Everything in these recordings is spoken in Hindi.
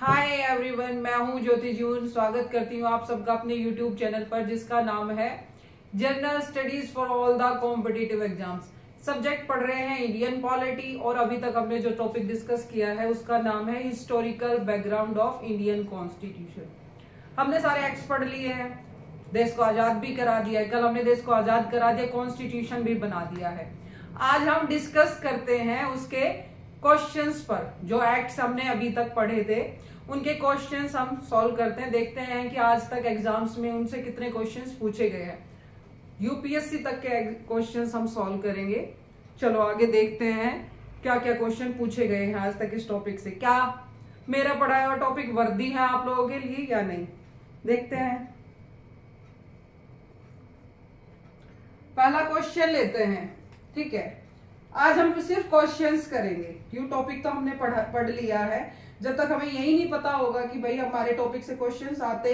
हाय एवरीवन, मैं हूं ज्योति जून। स्वागत करती हूं आप सबका अपने यूट्यूब चैनल पर जिसका नाम है general studies for all the competitive exams. Subject पढ़ रहे हैं इंडियन पॉलिटी और अभी तक हमने जो टॉपिक डिस्कस किया है उसका नाम है historical background of Indian constitution. हमने सारे एक्ट्स पढ़ लिए हैं, देश को आजाद भी करा दिया है। कल हमने देश को आजाद करा दिया, कॉन्स्टिट्यूशन भी बना दिया है। आज हम डिस्कस करते हैं उसके क्वेश्चंस पर। जो एक्ट्स हमने अभी तक पढ़े थे उनके क्वेश्चंस हम सॉल्व करते हैं। देखते हैं कि आज तक एग्जाम्स में उनसे कितने क्वेश्चंस पूछे गए हैं। यूपीएससी तक के क्वेश्चंस हम सॉल्व करेंगे। चलो आगे देखते हैं क्या क्या क्वेश्चन पूछे गए हैं आज तक इस टॉपिक से। क्या मेरा पढ़ाया हुआ टॉपिक वर्दी है आप लोगों के लिए या नहीं, देखते हैं। पहला क्वेश्चन लेते हैं, ठीक है। आज हम सिर्फ क्वेश्चंस करेंगे क्यों, टॉपिक तो हमने पढ़ लिया है। जब तक हमें यही नहीं पता होगा कि भाई हमारे टॉपिक से क्वेश्चंस आते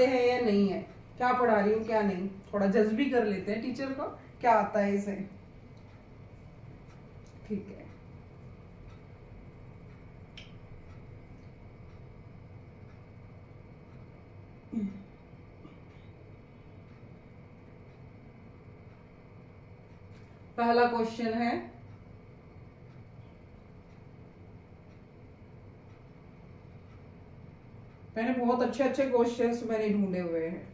हैं या नहीं है, क्या पढ़ा रही हूँ क्या नहीं, थोड़ा जज भी कर लेते हैं टीचर को क्या आता है इसे, ठीक है। पहला क्वेश्चन है, मैंने बहुत अच्छे अच्छे क्वेश्चंस मैंने ढूंढे हुए हैं।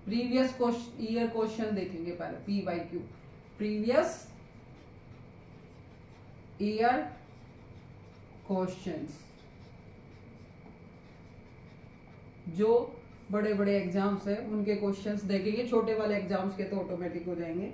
प्रीवियस ईयर क्वेश्चन देखेंगे पहले, PYQ प्रीवियस ईयर क्वेश्चंस। जो बड़े बड़े एग्जाम्स है उनके क्वेश्चंस देखेंगे, छोटे वाले एग्जाम्स के तो ऑटोमेटिक हो जाएंगे।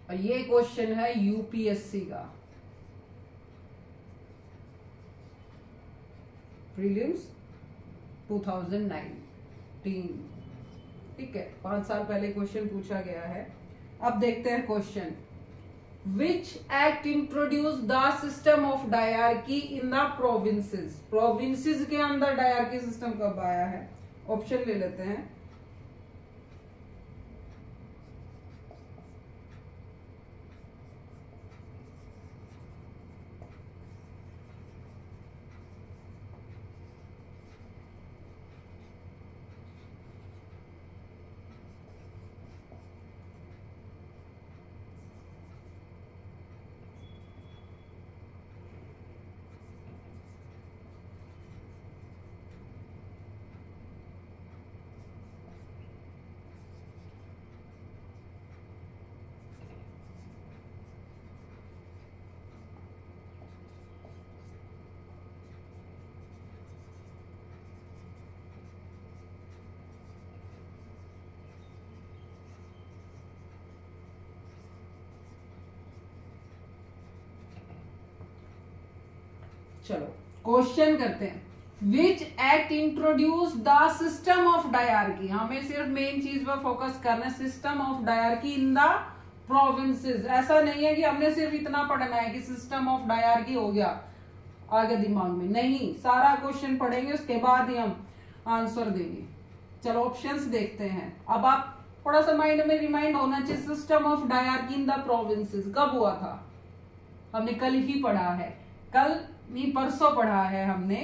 और ये क्वेश्चन है यूपीएससी का, प्रीलिम्स 2019, ठीक है। 5 साल पहले क्वेश्चन पूछा गया है। अब देखते हैं question, which act introduce the system of dyarchy in the provinces. Provinces के अंदर डायरकी सिस्टम कब आया है? ऑप्शन ले लेते हैं। चलो क्वेश्चन करते हैं, which act introduce the system of dyarchy. हमें सिर्फ मेन चीज पर फोकस करना है, system of dyarchy in the provinces. ऐसा नहीं है कि हमने सिर्फ इतना पढ़ना है कि सिस्टम ऑफ डायरकी हो गया आगे दिमाग में, नहीं, सारा क्वेश्चन पढ़ेंगे उसके बाद ही हम आंसर देंगे। चलो ऑप्शंस देखते हैं। अब आप थोड़ा सा माइंड में रिमाइंड होना चाहिए, system of dyarchy in the provinces कब हुआ था? हमने कल ही पढ़ा है, कल नहीं परसों पढ़ा है हमने।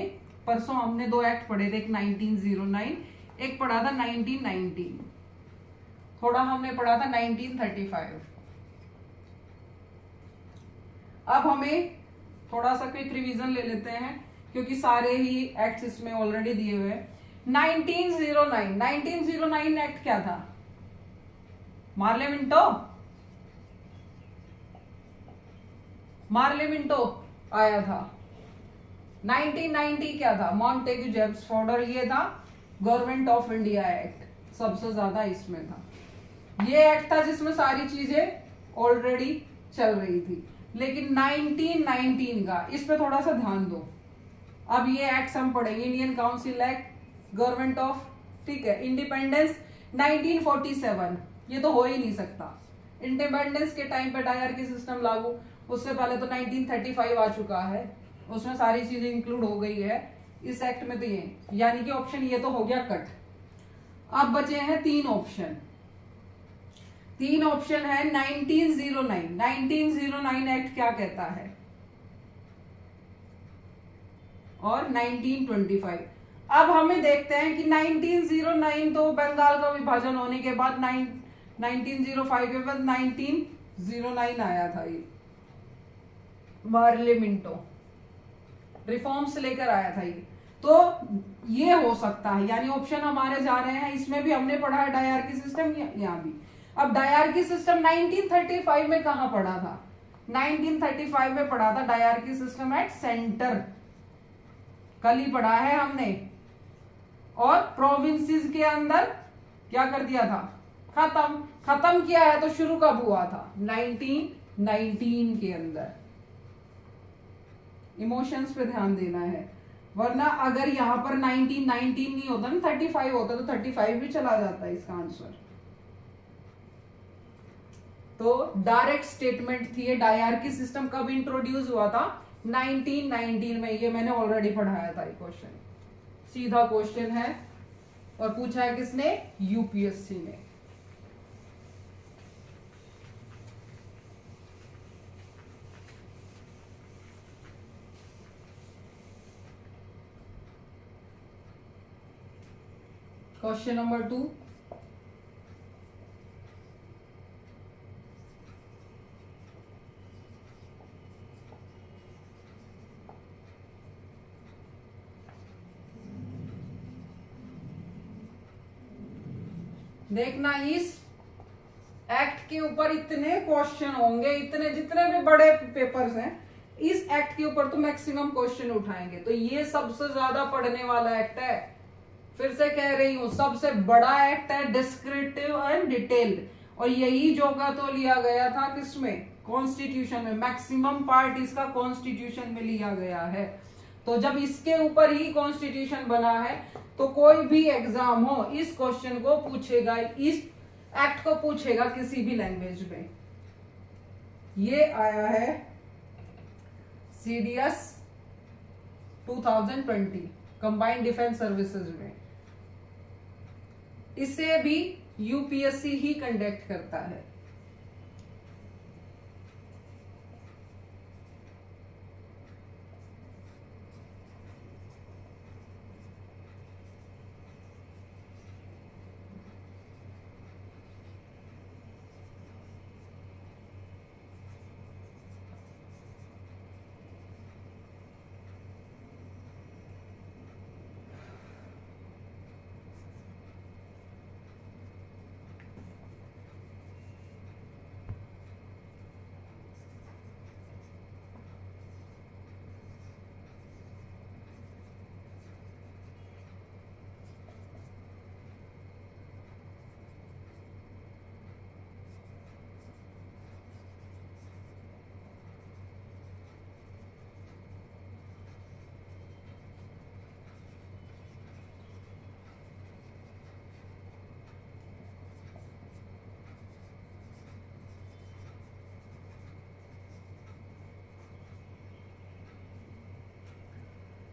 परसों हमने 2 एक्ट पढ़े थे, एक 1909, एक पढ़ा था 1919, थोड़ा हमने पढ़ा था 1935। अब हमें थोड़ा सा क्विक रिवीजन ले लेते हैं क्योंकि सारे ही एक्ट्स इसमें ऑलरेडी दिए हुए हैं। 1909 एक्ट क्या था? मार्ले मिंटो आया था। 1990 क्या था, मॉन्टेग्यू जेम्स फोर्ड, और ये था गवर्नमेंट ऑफ इंडिया एक्ट, सबसे ज्यादा इसमें था। ये एक्ट था जिसमें सारी चीजें ऑलरेडी चल रही थी। लेकिन 1919 का, इस पे थोड़ा सा ध्यान दो। अब ये एक्ट हम पढ़ेंगे, Indian council act, government of, ठीक है, इंडिपेंडेंस 1947, ये तो हो ही नहीं सकता। इंडिपेंडेंस के टाइम पे डायरकी सिस्टम लागू, उससे पहले तो 1935 आ चुका है, उसमें सारी चीजें इंक्लूड हो गई है इस एक्ट में। तो ये यानी कि ऑप्शन ये तो हो गया कट। अब बचे हैं तीन ऑप्शन। तीन ऑप्शन है 1909। 1909 एक्ट क्या कहता है, और 1925। अब हमें देखते हैं कि 1909 तो बंगाल का विभाजन होने के बाद 1905 के बाद 1909 आया था। ये मार्ले मिंटो रिफॉर्म्स लेकर आया था ये। तो ये हो सकता है, यानी ऑप्शन हमारे जा रहे हैं। इसमें भी हमने पढ़ा है डायरकी सिस्टम, यहाँ भी। अब डायरकी सिस्टम 1935 में कहां पढ़ा था, 1935 में पढ़ा था डायरकी सिस्टम एट सेंटर, कल ही पढ़ा है हमने। और प्रोविंसेस के अंदर क्या कर दिया था, खत्म किया है। तो शुरू कब हुआ था, 1919 के अंदर। इमोशंस पे ध्यान देना है, वरना अगर यहां पर 1919 नहीं होता ना, 35 होता तो 35 भी चला जाता है इसका आंसर। तो डायरेक्ट स्टेटमेंट थी ये। डायरकी सिस्टम कब इंट्रोड्यूस हुआ था, 1919 में। ये मैंने ऑलरेडी पढ़ाया था। ये क्वेश्चन सीधा क्वेश्चन है, और पूछा है किसने, यूपीएससी ने। क्वेश्चन नंबर 2, देखना, इस एक्ट के ऊपर इतने क्वेश्चन होंगे, इतने जितने भी बड़े पेपर्स हैं, इस एक्ट के ऊपर तो मैक्सिमम क्वेश्चन उठाएंगे। तो ये सबसे ज्यादा पढ़ने वाला एक्ट है। फिर से कह रही हूं, सबसे बड़ा एक्ट है, डिस्क्रिप्टिव एंड डिटेल्ड। और यही जोगा तो लिया गया था किसमें, कॉन्स्टिट्यूशन में। मैक्सिमम पार्ट इसका कॉन्स्टिट्यूशन में लिया गया है। तो जब इसके ऊपर ही कॉन्स्टिट्यूशन बना है, तो कोई भी एग्जाम हो इस क्वेश्चन को पूछेगा, इस एक्ट को पूछेगा किसी भी लैंग्वेज में। ये आया है CDS 2020 कंबाइंड डिफेंस सर्विसेज में। इसे भी यूपीएससी ही कंडक्ट करता है।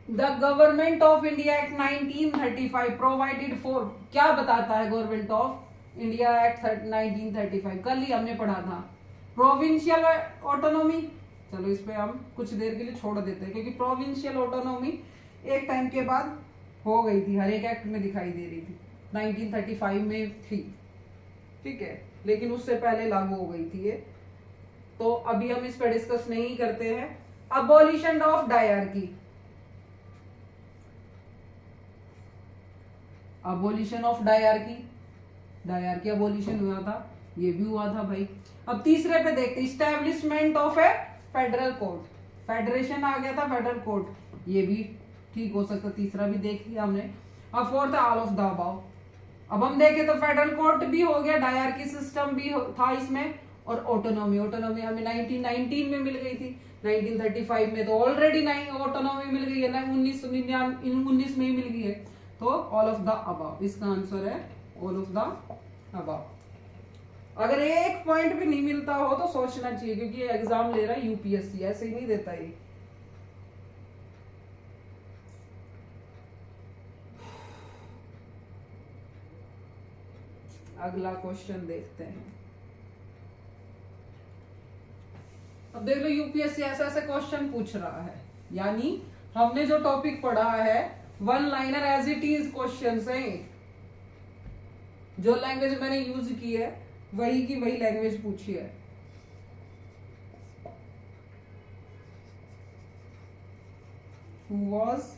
The government of India act 1935 provided for, क्या बताता है गवर्नमेंट ऑफ इंडिया एक्ट 1935, कल ही हमने पढ़ा था। प्रोविंशियल ऑटोनॉमी, चलो इस पे हम कुछ देर के लिए छोड़ देते हैं, क्योंकि प्रोविंशियल ऑटोनॉमी एक टाइम के बाद हो गई थी, हर एक एक्ट में दिखाई दे रही थी, 1935 में थी, ठीक है, लेकिन उससे पहले लागू हो गई थी ये। तो अभी हम इस पर डिस्कस नहीं करते हैं। Abolition of dyarchy, abolition of dyarchy, dyarchy abolition हुआ था, ये भी हुआ था भाई। अब तीसरे पे देखते, establishment of a federal court. Federation आ गया था, फेडरल कोर्ट, ये भी ठीक हो सकता, तीसरा भी देख लिया हमने। अब फोर्थ है ऑल ऑफ द अबव। अब हम देखें तो फेडरल कोर्ट भी हो गया, डायरकी सिस्टम भी था इसमें, और ऑटोनॉमी हमें 1919 में मिल गई थी, 1935 में तो ऑलरेडी ऑटोनॉमी मिल गई है ना, 1919 में ही मिल गई है। तो ऑल ऑफ द अबव इसका आंसर है, ऑल ऑफ द अबव। अगर एक पॉइंट भी नहीं मिलता हो तो सोचना चाहिए, क्योंकि ये एग्जाम ले रहा है यूपीएससी, ऐसे ही नहीं देता ये। अगला क्वेश्चन देखते हैं। अब देख लो यूपीएससी ऐसे ऐसे क्वेश्चन पूछ रहा है, यानी हमने जो टॉपिक पढ़ा है one liner as it is question है। जो लैंग्वेज मैंने यूज की है वही की वही लैंग्वेज पूछी है। Who was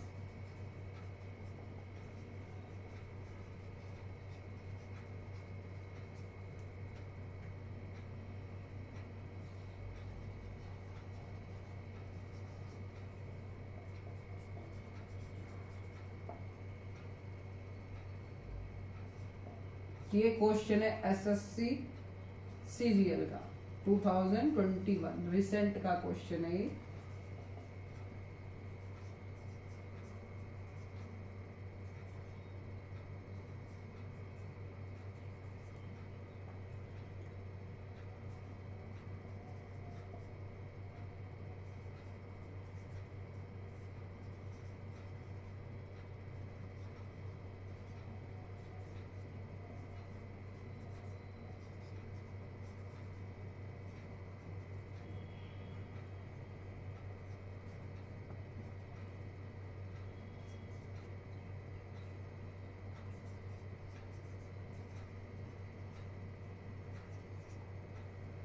ये क्वेश्चन है एसएससी सीजीएल का 2021 रिसेंट का क्वेश्चन है ये।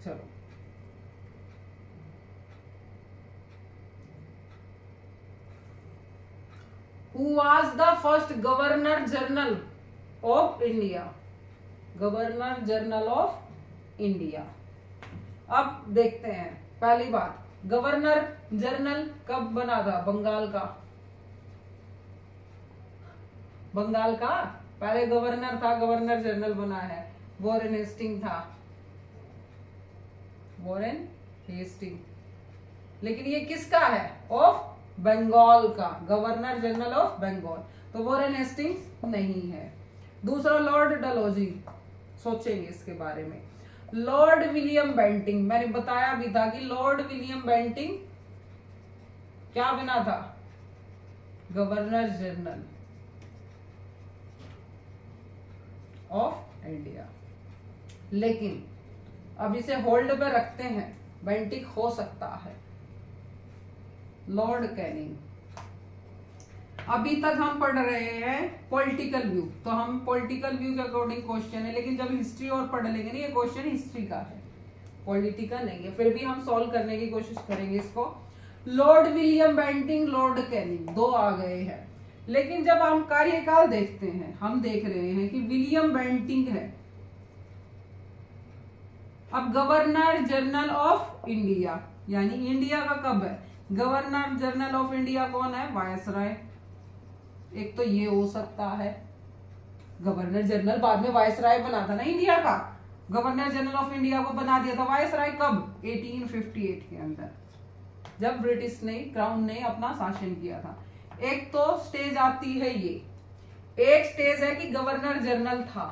चलो Who was the first Governor General of India? Governor general of India. अब देखते हैं, पहली बात गवर्नर जनरल कब बना था? बंगाल का पहले गवर्नर था, गवर्नर जनरल बना है, वॉरेन हेस्टिंग था, वॉरेन हेस्टिंग। लेकिन ये किसका है? ऑफ बंगाल का, गवर्नर जनरल ऑफ बंगाल, तो वॉरेन हेस्टिंग नहीं है। दूसरा लॉर्ड डलहौजी, सोचेंगे इसके बारे में। लॉर्ड विलियम बेंटिंग, मैंने बताया भी था कि लॉर्ड विलियम बेंटिंग क्या बना था? Governor general of India. लेकिन अब इसे होल्ड पे रखते हैं, बेंटिक हो सकता है। Lord Canning. अभी तक हम पढ़ रहे हैं पॉलिटिकल व्यू, तो हम पॉलिटिकल व्यू के अकॉर्डिंग क्वेश्चन है, लेकिन जब हिस्ट्री और पढ़ लेंगे ना, ये क्वेश्चन हिस्ट्री का है, पॉलिटिकल नहीं है, फिर भी हम सॉल्व करने की कोशिश करेंगे इसको। Lord William Bentinck, Lord Canning, दो आ गए हैं। लेकिन जब हम कार्यकाल देखते हैं, हम देख रहे हैं कि विलियम बेंटिंग है। अब गवर्नर जनरल ऑफ इंडिया, यानी इंडिया का कब है? गवर्नर जनरल ऑफ इंडिया कौन है? वायसराय। एक तो ये हो सकता है, गवर्नर जनरल बाद में वायसराय बना था ना इंडिया का, गवर्नर जनरल ऑफ इंडिया को बना दिया था वायसराय कब? 1858 के अंदर, जब ब्रिटिश ने, क्राउन ने अपना शासन किया था। एक तो स्टेज आती है ये, एक स्टेज है कि गवर्नर जनरल था।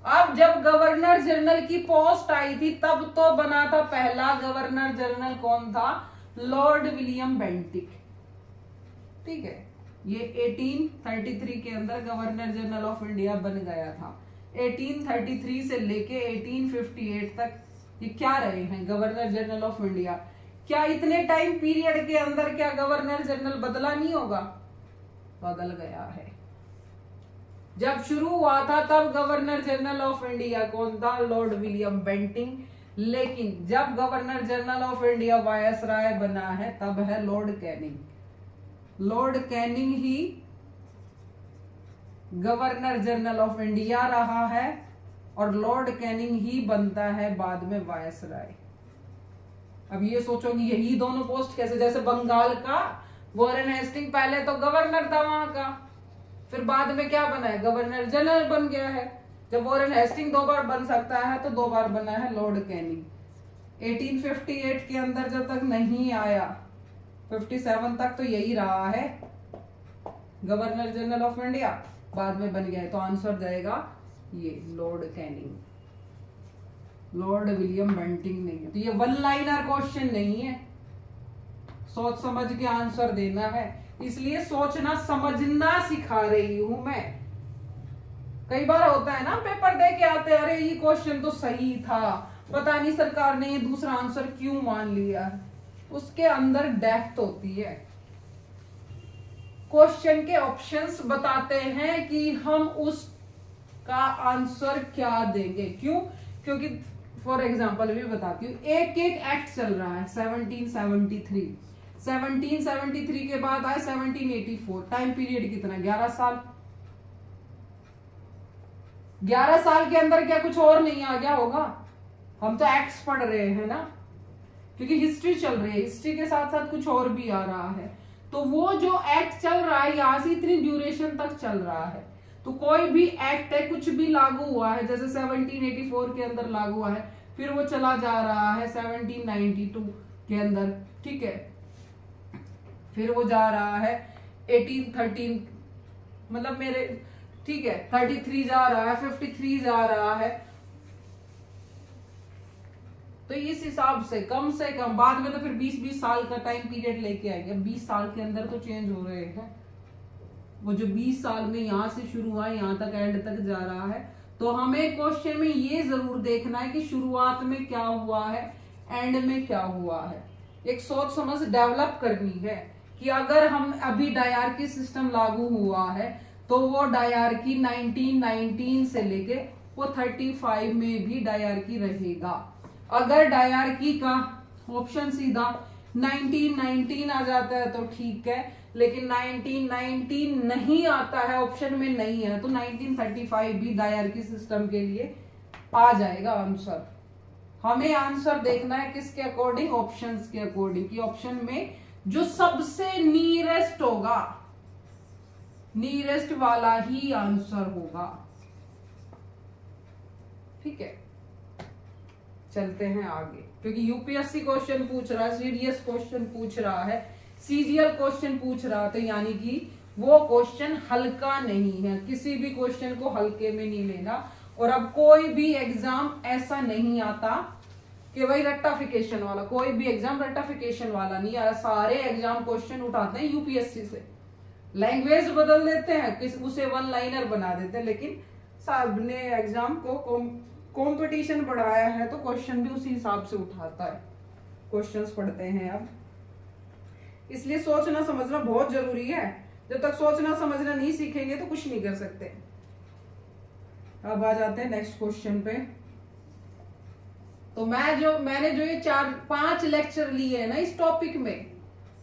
अब जब गवर्नर जनरल की पोस्ट आई थी तब तो बना था पहला गवर्नर जनरल, कौन था? Lord William Bentinck. ठीक है, ये 1833 के अंदर गवर्नर जनरल ऑफ इंडिया बन गया था। 1833 से लेके 1858 तक ये क्या रहे हैं? Governor general of India. क्या इतने टाइम पीरियड के अंदर क्या गवर्नर जनरल बदला नहीं होगा? बदल गया है। जब शुरू हुआ था तब गवर्नर जनरल ऑफ इंडिया कौन था? Lord William Bentinck. लेकिन जब governor general of India viceroy बना है तब है लॉर्ड कैनिंग। लॉर्ड कैनिंग ही गवर्नर जनरल ऑफ इंडिया रहा है और लॉर्ड कैनिंग ही बनता है बाद में वायसराय। अब ये सोचोगे यही दोनों पोस्ट कैसे, जैसे बंगाल का वॉरेन हेस्टिंग पहले तो गवर्नर था वहां का, फिर बाद में क्या बना है, गवर्नर जनरल बन गया है। जब वॉरेन हेस्टिंग 2 बार बन सकता है तो 2 बार बना है लॉर्ड कैनिंग। 1858 के अंदर जब तक नहीं आया, 57 तक तो यही रहा है गवर्नर जनरल ऑफ इंडिया, बाद में बन गया है। तो आंसर जाएगा ये Lord Canning, Lord William Bentinck नहीं है। तो ये 1 लाइनर क्वेश्चन नहीं है, सोच समझ के आंसर देना है, इसलिए सोचना समझना सिखा रही हूं मैं। कई बार होता है ना, पेपर दे के आते हैं, अरे ये क्वेश्चन तो सही था, पता नहीं सरकार ने ये दूसरा आंसर क्यों मान लिया है। उसके अंदर डेप्थ होती है। क्वेश्चन के ऑप्शंस बताते हैं कि हम उसका आंसर क्या देंगे। क्यों? क्योंकि फॉर एग्जांपल भी बताती हूँ, एक एक एक्ट चल रहा है। 1773 के बाद आए 1784, टाइम पीरियड कितना, 11 साल। 11 साल के अंदर क्या कुछ और नहीं आ गया होगा? हम तो एक्ट्स पढ़ रहे हैं ना, क्योंकि हिस्ट्री चल रही है, हिस्ट्री के साथ साथ कुछ और भी आ रहा है। तो वो जो एक्ट चल रहा है यहां से इतनी ड्यूरेशन तक चल रहा है, तो कोई भी एक्ट है, कुछ भी लागू हुआ है, जैसे 1784 के अंदर लागू हुआ है, फिर वो चला जा रहा है 1792 के अंदर, ठीक है, फिर वो जा रहा है 1813, मतलब मेरे, ठीक है, 33 जा रहा है, 53 जा रहा है। तो इस हिसाब से कम बाद में तो फिर 20-20 साल का टाइम पीरियड लेके आएंगे। 20 साल के अंदर तो चेंज हो रहे हैं। वो जो 20 साल में यहां से शुरू हुआ, यहां तक एंड तक जा रहा है। तो हमें क्वेश्चन में ये जरूर देखना है कि शुरुआत में क्या हुआ है, एंड में क्या हुआ है। एक सोच समझ डेवलप करनी है कि अगर हम अभी डायरकी सिस्टम लागू हुआ है तो वो डायरकी 1919 से लेके वो 35 में भी डायरकी रहेगा। अगर डायरकी का ऑप्शन सीधा 1919 आ जाता है तो ठीक है, लेकिन 1919 नहीं आता है, ऑप्शन में नहीं है, तो 1935 भी डायरकी सिस्टम के लिए आ जाएगा आंसर। हमें आंसर देखना है किसके अकॉर्डिंग, ऑप्शंस के अकॉर्डिंग, कि ऑप्शन में जो सबसे नियरेस्ट होगा, नियरेस्ट वाला ही आंसर होगा। ठीक है, चलते हैं आगे, क्योंकि यूपीएससी क्वेश्चन पूछ रहा है, सीडीएस क्वेश्चन पूछ रहा है, सीजीएल क्वेश्चन पूछ रहा है, तो यानी कि वो क्वेश्चन हल्का नहीं है। किसी भी क्वेश्चन को हल्के में नहीं लेना। और अब कोई भी एग्जाम ऐसा नहीं आता कि भाई रट्टाफिकेशन वाला, कोई भी एग्जाम रट्टाफिकेशन वाला नहीं आया। सारे एग्जाम क्वेश्चन उठाते हैं यूपीएससी से, लैंग्वेज बदल देते हैं, उसे 1 लाइनर बना देते हैं, लेकिन सबने एग्जाम को कंपटीशन बढ़ाया है तो क्वेश्चन भी उसी हिसाब से उठाता है। क्वेश्चंस पढ़ते हैं अब, इसलिए सोचना समझना बहुत जरूरी है। जब तक सोचना समझना नहीं सीखेंगे तो कुछ नहीं कर सकते। अब आ जाते हैं नेक्स्ट क्वेश्चन पे। तो मैंने जो ये 4-5 लेक्चर लिए हैं ना इस टॉपिक में,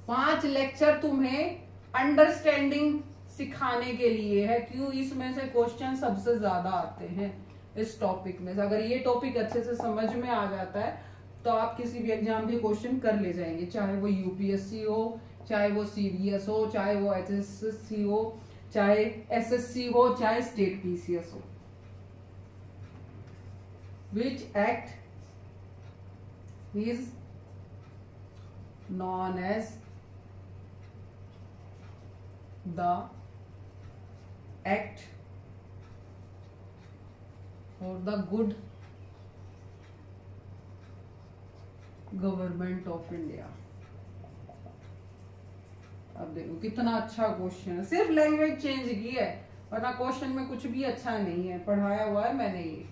5 लेक्चर तुम्हें अंडरस्टैंडिंग सिखाने के लिए है। क्यों? इसमें से क्वेश्चन सबसे ज्यादा आते हैं इस टॉपिक में। अगर ये टॉपिक अच्छे से समझ में आ जाता है तो आप किसी भी एग्जाम के क्वेश्चन कर ले जाएंगे, चाहे वो यूपीएससी हो, चाहे वो सीडीएस हो, चाहे वो एचएसएससी हो, चाहे एसएससी हो, चाहे स्टेट पीसीएस हो। Which act is known as the act for the good government of India? अब देखो कितना अच्छा क्वेश्चन है, सिर्फ लैंग्वेज चेंज की है, वरना क्वेश्चन में कुछ भी अच्छा नहीं है, पढ़ाया हुआ है मैंने ये।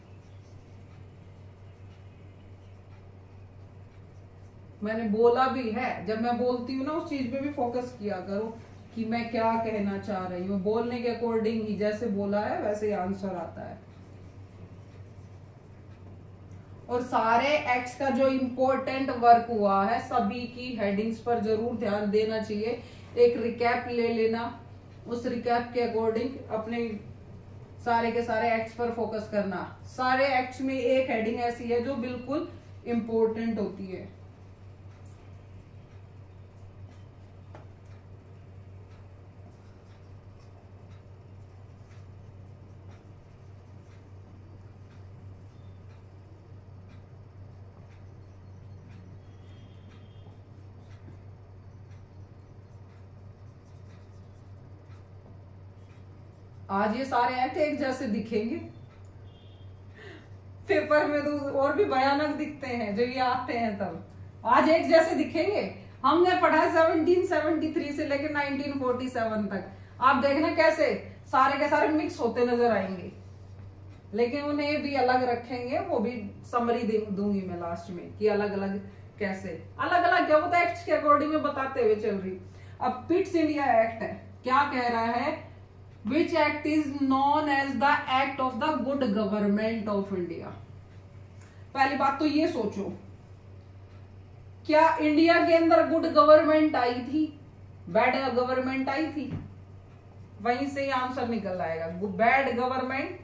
मैंने बोला भी है, जब मैं बोलती हूँ ना उस चीज पे भी फोकस किया करो कि मैं क्या कहना चाह रही हूँ। बोलने के अकॉर्डिंग ही जैसे बोला है वैसे ही आंसर आता है। और सारे एक्ट्स का जो इम्पोर्टेंट वर्क हुआ है सभी की हेडिंग्स पर जरूर ध्यान देना चाहिए। एक रिकैप ले लेना, उस रिकैप के अकॉर्डिंग अपने सारे के सारे एक्ट्स पर फोकस करना। सारे एक्ट्स में एक हेडिंग ऐसी है जो बिल्कुल इम्पोर्टेंट होती है। आज ये सारे एक्ट एक जैसे दिखेंगे, पेपर में तो और भी भयानक दिखते हैं जो ये आते हैं, तब आज एक जैसे दिखेंगे। हमने पढ़ा 1773 से लेकर 1947 तक, आप देखना कैसे सारे के सारे मिक्स होते नजर आएंगे, लेकिन उन्हें भी अलग रखेंगे, वो भी समरी दूंगी मैं लास्ट में कि अलग अलग कैसे, अलग अलग क्या होता है एक्ट के अकॉर्डिंग में बताते हुए चल रही। अब पिट्स इंडिया एक्ट है, क्या कह रहा है, which act is known as the act of the good government of India. पहली बात तो ये सोचो, क्या इंडिया के अंदर गुड गवर्नमेंट आई थी, बैड गवर्नमेंट आई थी? वहीं से ही आंसर निकल आएगा, बैड गवर्नमेंट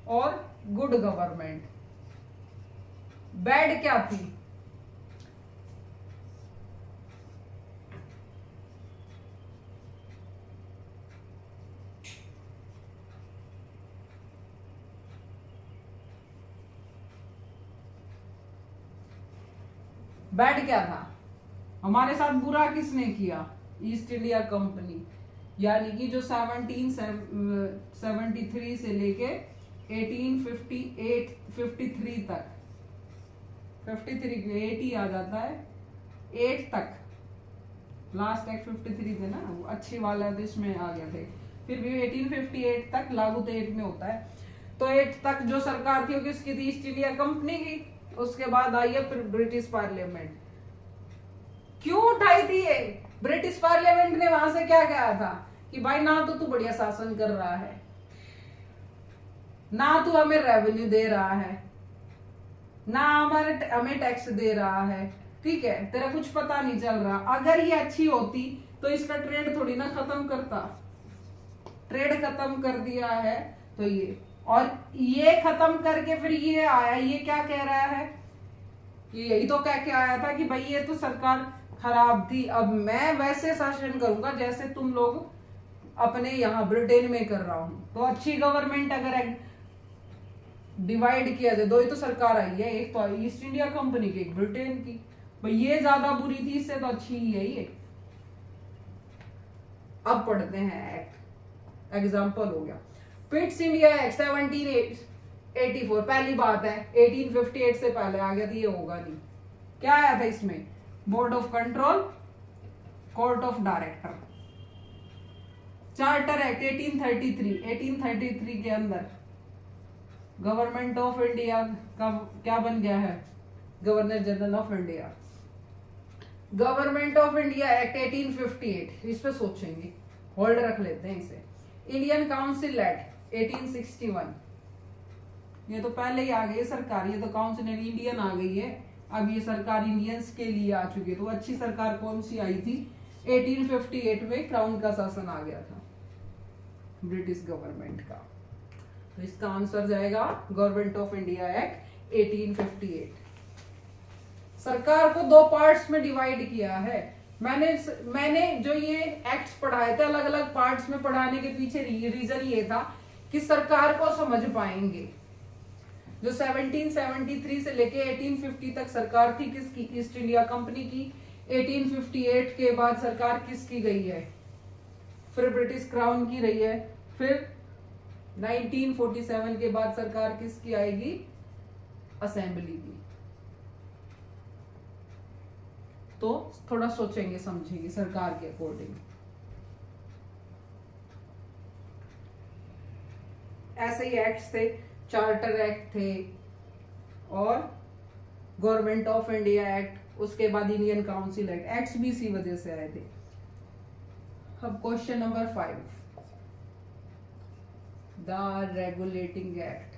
और गुड गवर्नमेंट। बैड क्या थी? बैड क्या था? हमारे साथ बुरा किसने किया? ईस्ट इंडिया कंपनी, यानी कि जो 1773 से लेके 1853 तक, 53 80 आ जाता है, 8 तक, लास्ट एक्ट 53 थे ना, वो अच्छी वाला तो इसमें आ गया थे, फिर भी 1858 तक लागू तो 8 में होता है। तो 8 तक जो सरकार थी वो किसकी थी? ईस्ट इंडिया कंपनी की। उसके बाद आई है ब्रिटिश पार्लियामेंट। क्यों उठाई थी ये? ब्रिटिश पार्लियामेंट ने वहां से क्या कहा था कि भाई ना तो तू बढ़िया शासन कर रहा है, ना तू हमें रेवेन्यू दे रहा है, ना हमें टैक्स दे रहा है, ठीक है, तेरा कुछ पता नहीं चल रहा। अगर ये अच्छी होती तो इसका ट्रेड थोड़ी ना खत्म करता, ट्रेड खत्म कर दिया है तो ये, और ये खत्म करके फिर ये आया, ये क्या कह रहा है, ये यही तो कह के आया था कि भाई ये तो सरकार खराब थी, अब मैं वैसे शासन करूंगा जैसे तुम लोग अपने यहाँ ब्रिटेन में कर रहा हूं। तो अच्छी गवर्नमेंट अगर डिवाइड किया जाए, दो ही तो सरकार आई है, एक तो ईस्ट इंडिया कंपनी की, एक ब्रिटेन की, भाई ये ज्यादा बुरी थी, इससे तो अच्छी ही है ये। अब पढ़ते हैं एक्ट, एग्जाम्पल हो गया पिट्स इंडिया एक्ट 1784। पहली बात है 1858 से पहले आ गया था, ये होगा नहीं। क्या आया था इसमें? Board of control, court of director. Charter act 1833 के अंदर गवर्नमेंट ऑफ इंडिया का क्या बन गया है? Governor general of India. Government of India act 1858, इस पे सोचेंगे, होल्ड रख लेते हैं इसे। इंडियन काउंसिल एक्ट 1861, ये तो पहले ही आ गई है सरकार, ये तो काउंसिल इंडियन आ गई है, अब ये सरकार इंडियंस के लिए आ चुकी है। तो अच्छी सरकार कौन सी आई थी? 1858 में क्राउन का शासन आ गया था, ब्रिटिश गवर्नमेंट का। तो इसका आंसर जाएगा गवर्नमेंट ऑफ इंडिया एक्ट 1858। सरकार को दो पार्ट्स में डिवाइड किया है। मैंने जो ये एक्ट्स पढ़ाए थे अलग अलग पार्ट्स में पढ़ाने के पीछे रीजन ये था कि सरकार को समझ पाएंगे। जो 1773 से लेके 1850 तक सरकार थी किसकी? ईस्ट इंडिया कंपनी की। 1858 के बाद सरकार किसकी गई है? फिर ब्रिटिश क्राउन की रही है। फिर 1947 के बाद सरकार किसकी आएगी? असेंबली की। तो थोड़ा सोचेंगे समझेंगे सरकार के अकॉर्डिंग। ऐसे ही एक्ट्स थे, चार्टर एक्ट थे और गवर्नमेंट ऑफ इंडिया एक्ट, उसके बाद इंडियन काउंसिल एक्ट। एक्ट्स भी इसी वजह से आए थे। अब question number 5, the regulating act.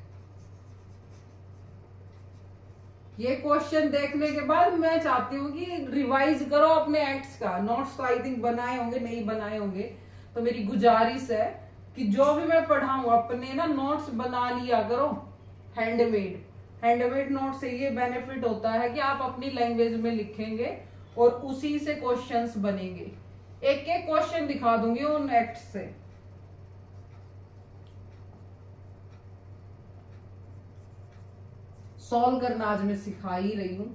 ये क्वेश्चन देखने के बाद मैं चाहती हूँ कि रिवाइज करो अपने एक्ट्स का। नोट्स तो आई थिंक बनाए होंगे, नहीं बनाए होंगे, तो मेरी गुजारिश है कि जो भी मैं पढ़ाऊं अपने ना नोट्स बना लिया करो। हैंडमेड नोट से ये बेनिफिट होता है कि आप अपनी लैंग्वेज में लिखेंगे और उसी से क्वेश्चंस बनेंगे। एक एक क्वेश्चन दिखा दूंगी उन एक्ट से। सॉल्व करना आज मैं सिखा ही रही हूं।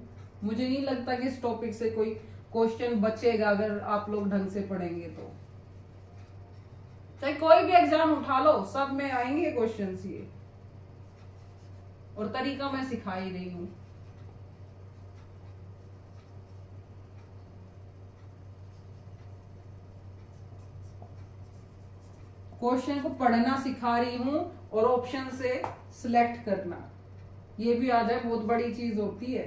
मुझे नहीं लगता कि इस टॉपिक से कोई क्वेश्चन बचेगा अगर आप लोग ढंग से पढ़ेंगे तो। चाहे कोई भी एग्जाम उठा लो, सब में आएंगे क्वेश्चंस ये, और तरीका मैं सिखा ही रही हूं। क्वेश्चन को पढ़ना सिखा रही हूं और ऑप्शन से सिलेक्ट करना, ये भी आ जाए बहुत बड़ी चीज होती है।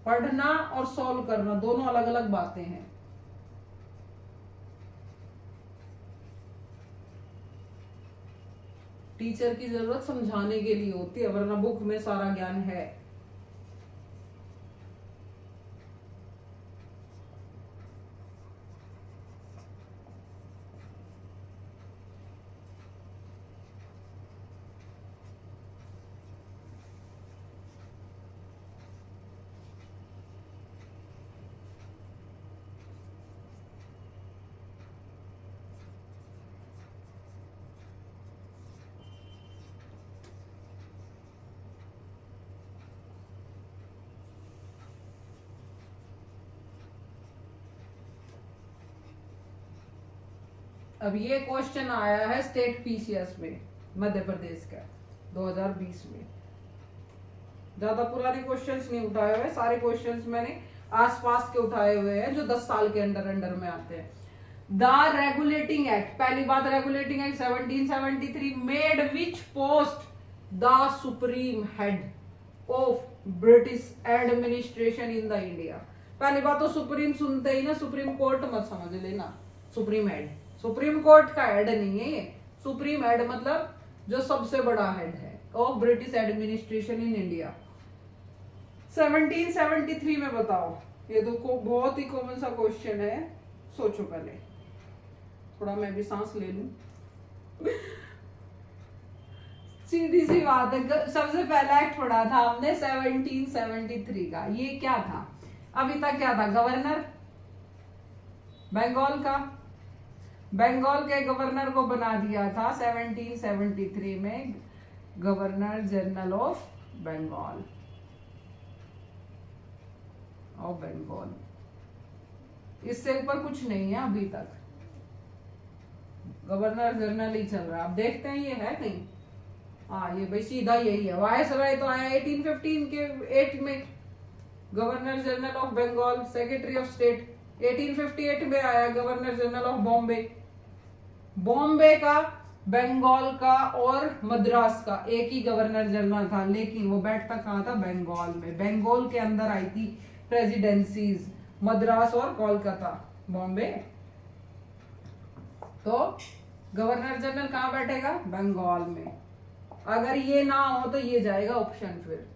पढ़ना और सॉल्व करना दोनों अलग अलग बातें हैं। टीचर की जरूरत समझाने के लिए होती है, वरना बुक में सारा ज्ञान है। अब ये क्वेश्चन आया है स्टेट पीसीएस में मध्य प्रदेश का 2020 में। ज्यादा पुराने क्वेश्चंस नहीं उठाए हुए, सारे क्वेश्चंस मैंने आसपास के उठाए हुए हैं जो 10 साल के अंडर में आते हैं। द रेगुलेटिंग एक्ट, पहली बात regulating act 1773 made which post the supreme head of British administration in the India. पहली बात तो सुप्रीम सुनते ही ना सुप्रीम कोर्ट मत समझ लेना, सुप्रीम हेड, सुप्रीम कोर्ट का हेड नहीं है ये। सुप्रीम हेड मतलब जो सबसे बड़ा हेड है of British administration in India. 1773 में बताओ, ये तो बहुत ही कॉमन सा क्वेश्चन है, सोचो पहले, थोड़ा मैं भी सांस ले लूं। सीधी सी बात है, सबसे पहला एक्ट पढ़ा था हमने 1773 का, ये क्या था अभी तक, क्या था, गवर्नर बंगाल का, बंगाल के गवर्नर को बना दिया था 1773 में गवर्नर जनरल ऑफ बंगाल, इससे ऊपर कुछ नहीं है अभी तक, गवर्नर जनरल ही चल रहा है। अब देखते हैं ये है कहीं, हाँ ये भाई सीधा यही है। वायसराय तो आया 1815 के 8 में, governor general of Bengal, secretary of state 1858 में आया governor general of Bombay. Bombay का, बंगाल का और मद्रास का एक ही गवर्नर जनरल था, लेकिन वो बैठता कहाँ था, बंगाल में। बंगाल के अंदर आई थी प्रेसिडेंसीज, मद्रास और कोलकाता, बॉम्बे। तो गवर्नर जनरल कहाँ बैठेगा, बंगाल में। अगर ये ना हो तो ये जाएगा ऑप्शन फिर,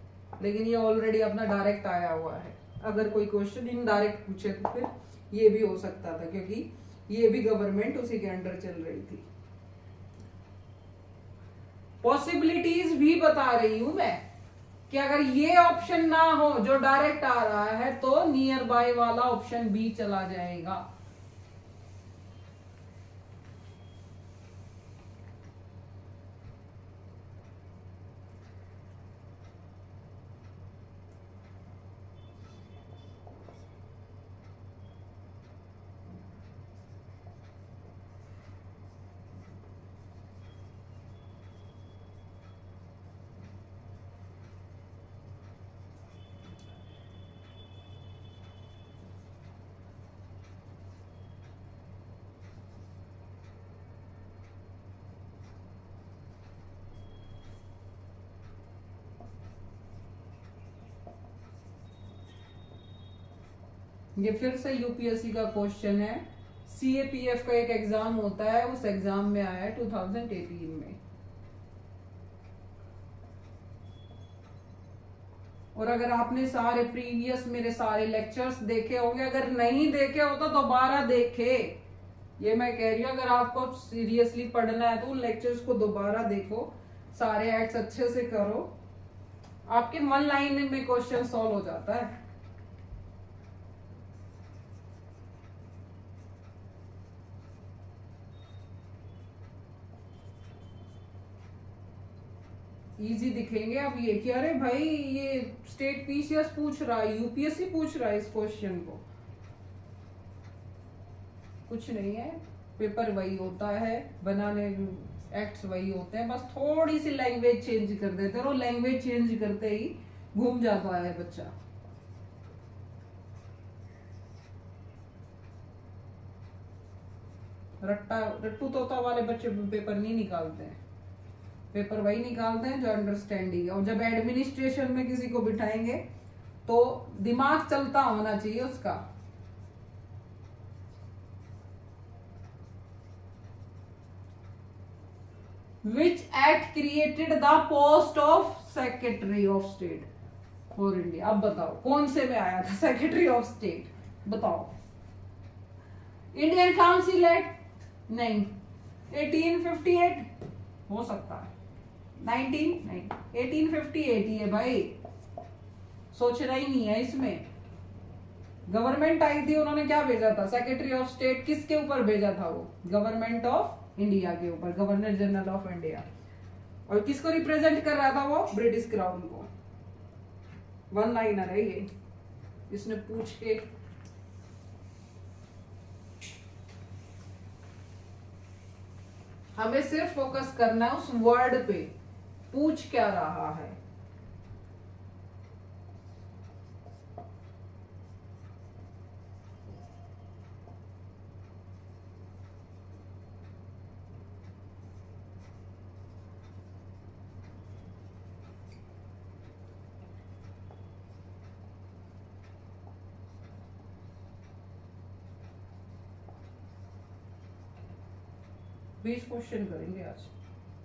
लेकिन ये ऑलरेडी अपना डायरेक्ट आया हुआ है। अगर कोई क्वेश्चन इनडायरेक्ट पूछे तो फिर ये भी हो सकता था, क्योंकि ये भी गवर्नमेंट उसी के अंडर चल रही थी। पॉसिबिलिटीज भी बता रही हूं मैं कि अगर ये ऑप्शन ना हो जो डायरेक्ट आ रहा है तो नियर बाय वाला ऑप्शन बी चला जाएगा। ये फिर से यूपीएससी का क्वेश्चन है। सीएपीएफ का एक एग्जाम होता है, उस एग्जाम में आया है 2018 में। और अगर आपने सारे प्रीवियस मेरे सारे लेक्चर्स देखे होंगे, अगर नहीं देखे हो तो दोबारा देखे, ये मैं कह रही हूँ। अगर आपको सीरियसली पढ़ना है तो उन लेक्चर्स को दोबारा देखो, सारे एक्ट्स अच्छे से करो, आपके 1 लाइन में क्वेश्चन सॉल्व हो जाता है। इजी दिखेंगे अब ये कि अरे भाई ये स्टेट पीसीएस पूछ रहा है, यूपीएससी पूछ रहा है इस क्वेश्चन को, कुछ नहीं है। पेपर वही होता है, बनाने एक्ट्स वही होते हैं, बस थोड़ी सी लैंग्वेज चेंज कर देते हैं और लैंग्वेज चेंज करते ही घूम जाता है बच्चा। रट्टा रट्टू तोता वाले बच्चे पेपर नहीं निकालते हैं, पेपर वही निकालते हैं जो अंडरस्टैंडिंग है। और जब एडमिनिस्ट्रेशन में किसी को बिठाएंगे तो दिमाग चलता होना चाहिए उसका। Which act created the post of Secretary of State for India? अब बताओ कौन से में आया था सेक्रेटरी ऑफ स्टेट, बताओ। इंडियन काउंसिल एक्ट नहीं, 1858 हो सकता है, 1858 ही है भाई, सोचना ही नहीं है इसमें। गवर्नमेंट आई थी, उन्होंने क्या भेजा था सेक्रेटरी ऑफ स्टेट, किसके ऊपर भेजा था वो, गवर्नमेंट ऑफ इंडिया के ऊपर, गवर्नर जनरल ऑफ इंडिया। और किसको रिप्रेजेंट कर रहा था वो, ब्रिटिश क्राउन को। वन लाइनर है ये, इसने पूछ के हमें सिर्फ फोकस करना है उस वर्ड पे, पूछ क्या रहा है। बीस क्वेश्चन करेंगे आज,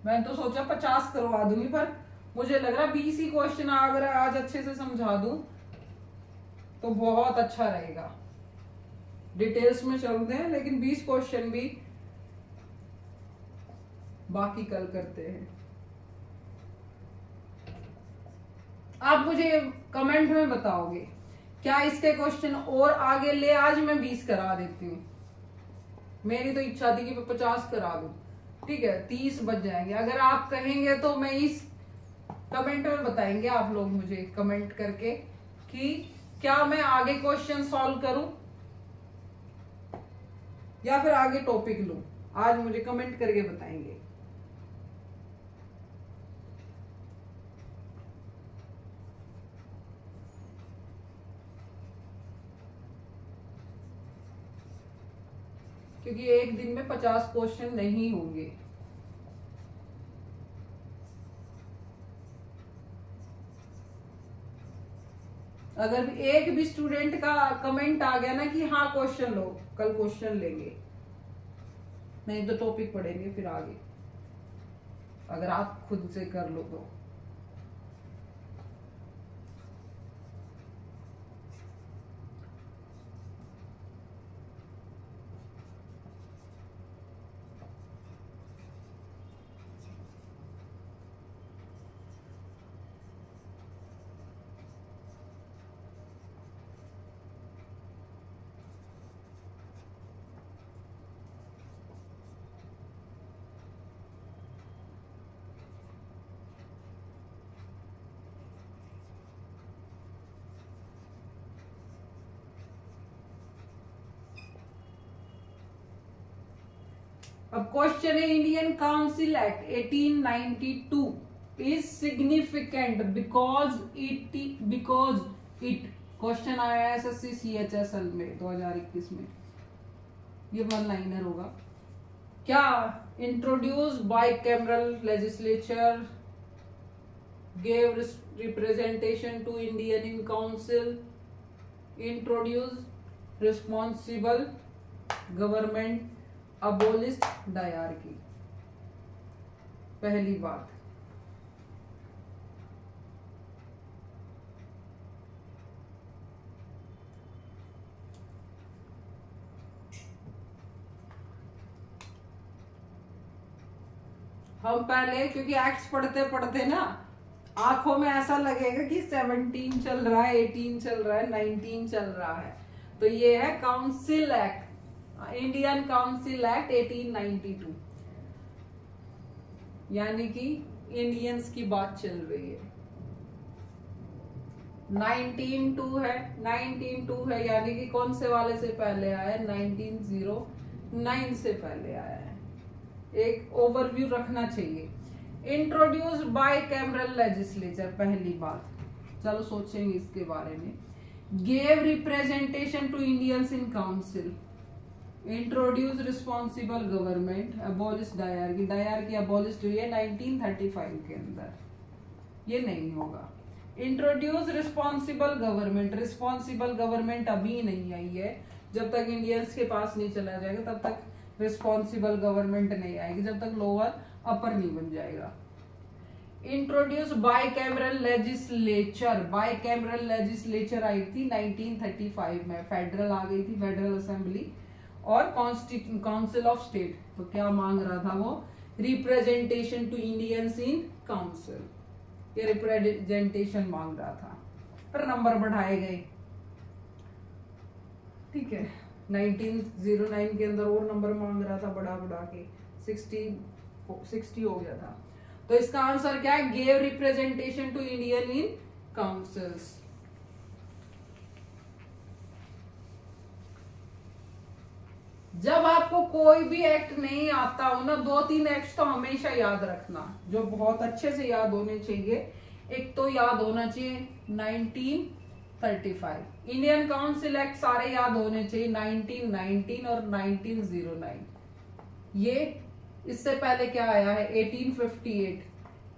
मैं तो सोचा 50 करवा दूंगी, पर मुझे लग रहा 20 ही क्वेश्चन अगर आज अच्छे से समझा दूं तो बहुत अच्छा रहेगा। डिटेल्स में चलते हैं, लेकिन 20 क्वेश्चन भी बाकी कल करते हैं। आप मुझे कमेंट में बताओगे क्या इसके क्वेश्चन और आगे ले, आज मैं 20 करा देती हूँ। मेरी तो इच्छा थी कि मैं 50 करा दूं, ठीक है 30 बच जाएंगे। अगर आप कहेंगे तो मैं इस कमेंट में बताएंगे आप लोग मुझे कमेंट करके कि क्या मैं आगे क्वेश्चन सॉल्व करूं या फिर आगे टॉपिक लूं, आज मुझे कमेंट करके बताएंगे। क्योंकि एक दिन में 50 क्वेश्चन नहीं होंगे। अगर एक भी स्टूडेंट का कमेंट आ गया ना कि हाँ क्वेश्चन लो, कल क्वेश्चन लेंगे, नहीं तो टॉपिक पढ़ेंगे फिर आगे, अगर आप खुद से कर लो तो। अब क्वेश्चन है, Indian council act 1892 is significant because it question आया है एसएससी CHSL में 2021 में, ये वन लाइनर होगा। क्या introduce bye cameral legislature, gave representation to Indian in council, introduce responsible government, abolished dyarchy. पहली बात, हम पहले क्योंकि एक्ट्स पढ़ते पढ़ते ना आंखों में ऐसा लगेगा कि 17 चल रहा है, 18 चल रहा है, 19 चल रहा है, तो ये है council act, Indian council act 1892, यानी कि इंडियंस की बात चल रही है। 1902 है, 1902 है, यानी कि कौन से वाले से पहले आया है, 1900, 9 से पहले आया है। एक ओवरव्यू रखना चाहिए। इंट्रोड्यूस्ड बाय कैमरल लेजिस्लेचर, पहली बात, चलो सोचेंगे इसके बारे में। Gave representation to Indians in council, introduce responsible government, abolish dyarchy, dyarchy abolish हुई है 1935 के अंदर, ये नहीं होगा। Introduce responsible government, responsible government अभी नहीं आई है, जब तक इंडियंस के पास नहीं चला जाएगा तब तक रिस्पॉन्सिबल गवर्नमेंट नहीं आएगी, जब तक लोअर अपर नहीं बन जाएगा। Introduce bye cameral legislature, bye cameral legislature आई थी 1935 में, फेडरल आ गई थी, फेडरल असेंबली और काउंसिल ऑफ स्टेट। तो क्या मांग रहा था वो? Representation to Indians in council, ये रिप्रेजेंटेशन मांग रहा था, पर नंबर बढ़ाए गए। ठीक है, 1909 के अंदर और नंबर मांग रहा था बढ़ा बढ़ा के 60 हो गया था। तो इसका आंसर क्या है? Gave representation to Indian in councils. जब आपको कोई भी एक्ट नहीं आता हो ना, 2-3 एक्ट तो हमेशा याद रखना जो बहुत अच्छे से याद होने चाहिए। एक तो याद होना चाहिए 1935, इंडियन काउंसिल एक्ट सारे याद होने चाहिए, 1919 और 1909। ये इससे पहले क्या आया है? 1858,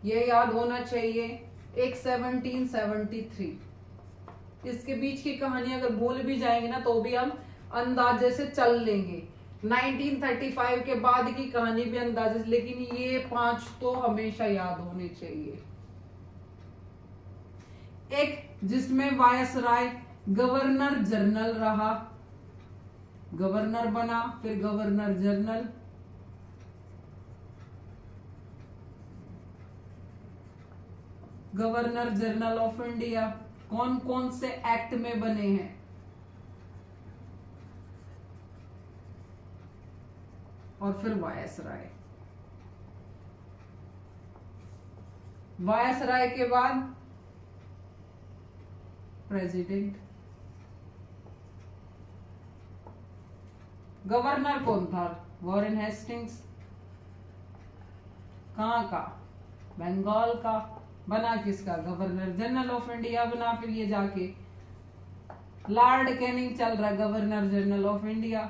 ये याद होना चाहिए। एक 1773, इसके बीच की कहानी अगर भूल भी जाएंगे ना तो भी हम अंदाजे से चल लेंगे। 1935 के बाद की कहानी भी अंदाजे से, लेकिन ये 5 तो हमेशा याद होने चाहिए। एक जिसमें वायसराय गवर्नर जनरल रहा, गवर्नर बना, फिर governor general, governor general of India कौन कौन से एक्ट में बने हैं? और फिर वायसराय, वायसराय के बाद प्रेसिडेंट। गवर्नर कौन था? वॉरेन हेस्टिंग्स, कहां का? बंगाल का। बना किसका? गवर्नर जनरल ऑफ इंडिया बना। फिर ये जाके लॉर्ड कैनिंग चल रहा है governor general of India,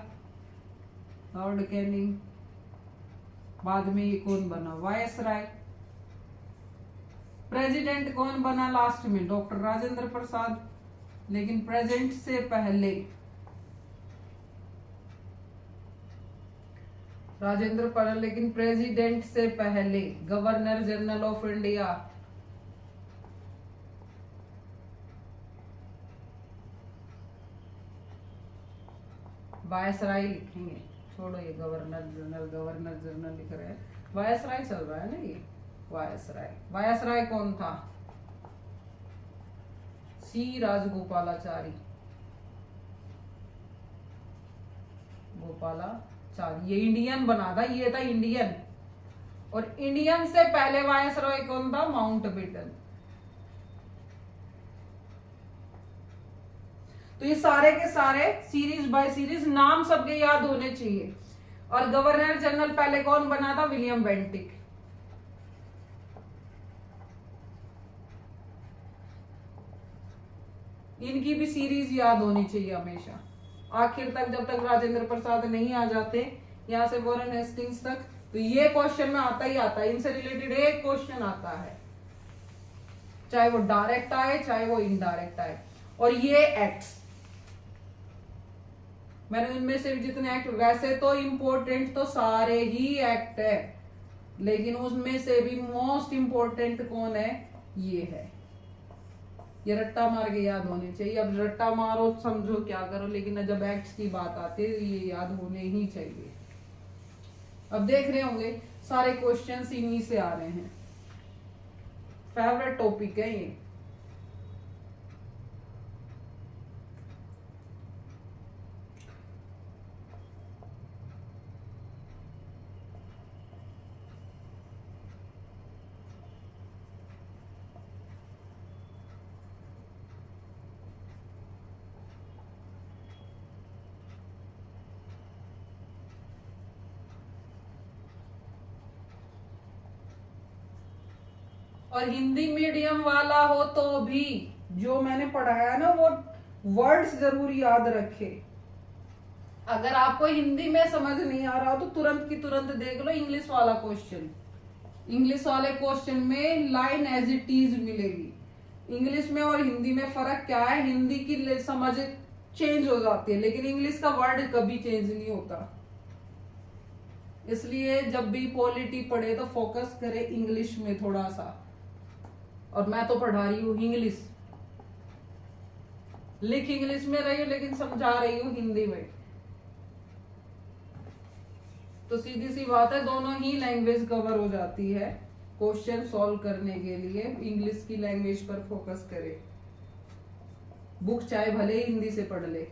Lord Canning. बाद में ये कौन बना? वायसराय। प्रेसिडेंट कौन बना लास्ट में? डॉक्टर राजेंद्र प्रसाद। लेकिन प्रेजेंट से पहले राजेंद्र प्रसाद, लेकिन प्रेसिडेंट से पहले governor general of India. Viceroy लिखेंगे, छोड़ो ये गवर्नर जनरल लिख रहे हैं, वायसराय चल रहा है ना ये, वायसराय। वायसराय कौन था? सी राजगोपालाचारी, गोपालाचारी। ये इंडियन बना था, ये था इंडियन। और इंडियन से पहले वायसराय कौन था? माउंटबेटन। तो ये सारे के सारे सीरीज बाय सीरीज नाम सबके याद होने चाहिए। और गवर्नर जनरल पहले कौन बना था? William Bentinck. इनकी भी सीरीज याद होनी चाहिए हमेशा, आखिर तक, जब तक राजेंद्र प्रसाद नहीं आ जाते यहां से वॉरेन हेस्टिंग्स तक। तो ये क्वेश्चन में आता ही आता है, इनसे रिलेटेड एक क्वेश्चन आता है, चाहे वो डायरेक्ट आए चाहे वो इनडायरेक्ट आए। और ये एक्ट्स, मैंने उनमें से जितने एक्ट, वैसे तो इंपॉर्टेंट तो सारे ही एक्ट है, लेकिन उसमें से भी मोस्ट इंपॉर्टेंट कौन है? ये है। ये रट्टा मार के याद होने चाहिए। अब रट्टा मारो समझो क्या करो, लेकिन जब एक्ट्स की बात आती है ये याद होने ही चाहिए। अब देख रहे होंगे सारे क्वेश्चंस इन्हीं से आ रहे हैं, फेवरेट टॉपिक है ये। और हिंदी मीडियम वाला हो तो भी जो मैंने पढ़ाया ना वो वर्ड्स जरूर याद रखे। अगर आपको हिंदी में समझ नहीं आ रहा हो तो तुरंत की तुरंत देख लो इंग्लिश वाला क्वेश्चन। इंग्लिश वाले क्वेश्चन में लाइन एज इट इज मिलेगी। इंग्लिश में और हिंदी में फर्क क्या है, हिंदी की समझ चेंज हो जाती है लेकिन इंग्लिश का वर्ड कभी चेंज नहीं होता। इसलिए जब भी पॉलिटी पढ़े तो फोकस करे इंग्लिश में थोड़ा सा। और मैं तो पढ़ा रही हूँ इंग्लिश, लिख इंग्लिश में रही हूँ लेकिन समझा रही हूँ हिंदी में। तो सीधी सी बात है दोनों ही लैंग्वेज कवर हो जाती है। क्वेश्चन सॉल्व करने के लिए इंग्लिश की लैंग्वेज पर फोकस करे, बुक चाहे भले ही हिंदी से पढ़ ले।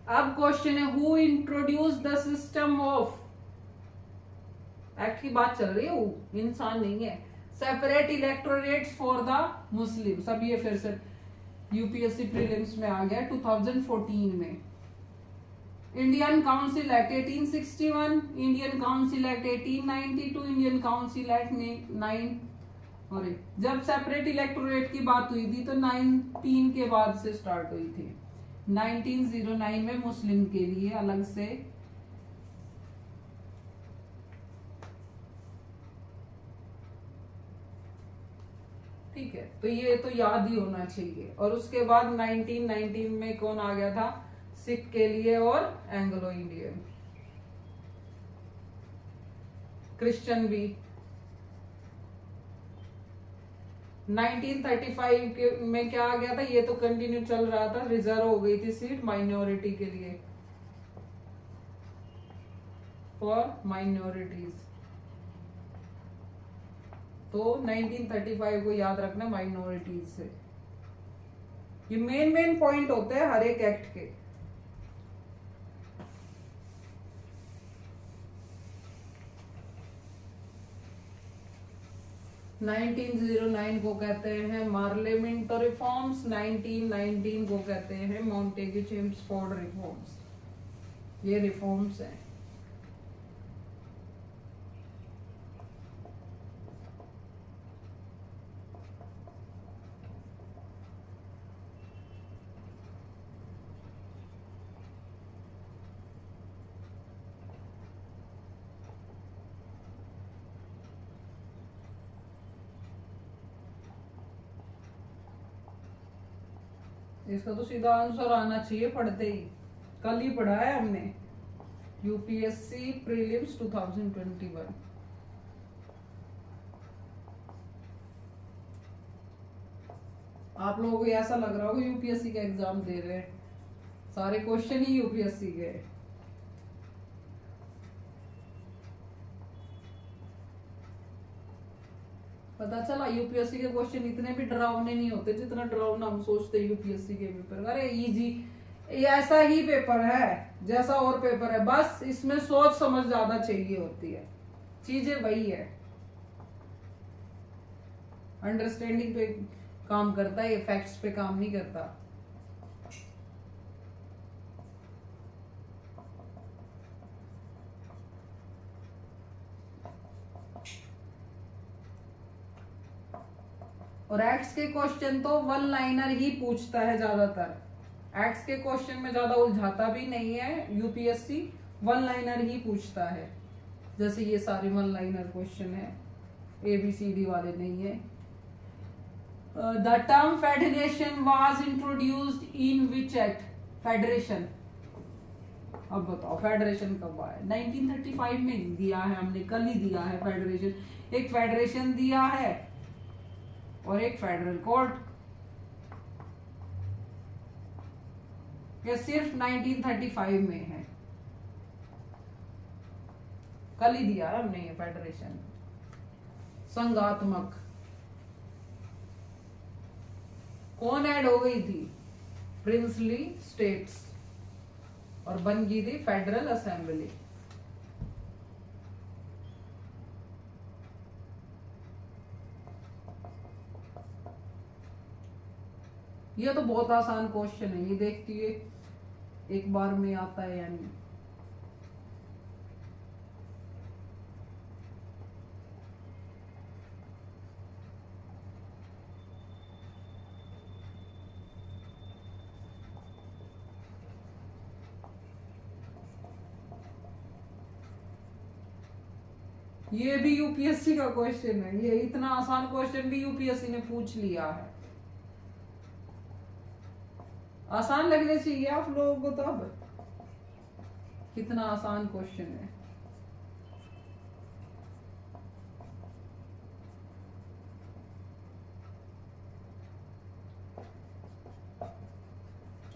अब क्वेश्चन है who introduce the system of, act की बात चल रही है, वो इंसान नहीं है, separate electorates for the Muslim. सब ये फिर से यूपीएससी प्रीलिम्स में आ गया 2014 में। Indian council act 1861, Indian council act 1892, Indian council act 9। और जब सेपरेट इलेक्टोरेट की बात हुई थी तो 19 के बाद से स्टार्ट हुई थी। 1909 में मुस्लिम के लिए अलग से ठीक है, तो ये तो याद ही होना चाहिए। और उसके बाद 1919 में कौन आ गया था, सिख के लिए और एंग्लो इंडियन, क्रिश्चियन भी। 1935 के में क्या आ गया था, ये तो कंटिन्यू चल रहा था, रिजर्व हो गई थी सीट माइनॉरिटी के लिए, फॉर माइनॉरिटीज। तो 1935 को याद रखना माइनॉरिटीज से। ये मेन पॉइंट होते हैं हर एक एक्ट के। (1909) को कहते हैं मार्लियामेंटो रिफॉर्म्स, 1919 को कहते हैं मॉन्टेग्यू चेम्सफोर्ड रिफॉर्म्स। ये रिफॉर्म्स हैं। इसका तो सीधा आंसर आना चाहिए पढ़ते ही, कल ही पढ़ा है हमने, यूपीएससी प्रीलिम्स 2021। आप लोगों को ऐसा लग रहा होगा यूपीएससी का एग्जाम दे रहे हैं, सारे क्वेश्चन ही यूपीएससी के। पता चला यूपीएससी के क्वेश्चन इतने भी डरावने नहीं होते जितना डरावना हम सोचते हैं यूपीएससी के पेपर। अरे इजी, ऐसा ही पेपर है जैसा और पेपर है, बस इसमें सोच समझ ज्यादा चाहिए होती है, चीजें वही है, अंडरस्टैंडिंग पे काम करता है, ये फैक्ट्स पे काम नहीं करता। और एक्ट्स के क्वेश्चन तो वन लाइनर ही पूछता है ज्यादातर, एक्ट्स के क्वेश्चन में ज्यादा उलझाता भी नहीं है यूपीएससी, वन लाइनर ही पूछता है। जैसे ये सारे वन लाइनर क्वेश्चन है, ABCD वाले नहीं है। The term federation was introduced in which act, federation. अब बताओ फेडरेशन कब आया, 1935 में दिया है हमने, कल ही दिया है फेडरेशन। एक फेडरेशन दिया है और एक फेडरल कोर्ट। या सिर्फ 1935 में है? कल ही दिया हमने ये फेडरेशन। संघात्मक कौन ऐड हो गई थी? प्रिंसली स्टेट्स, और बन गई थी फेडरल असेंबली। ये तो बहुत आसान क्वेश्चन है, ये देखती है एक बार में आता है या नहीं। ये भी यूपीएससी का क्वेश्चन है, ये इतना आसान क्वेश्चन भी यूपीएससी ने पूछ लिया है। आसान लगने चाहिए आप लोगों को, तो अब कितना आसान क्वेश्चन है।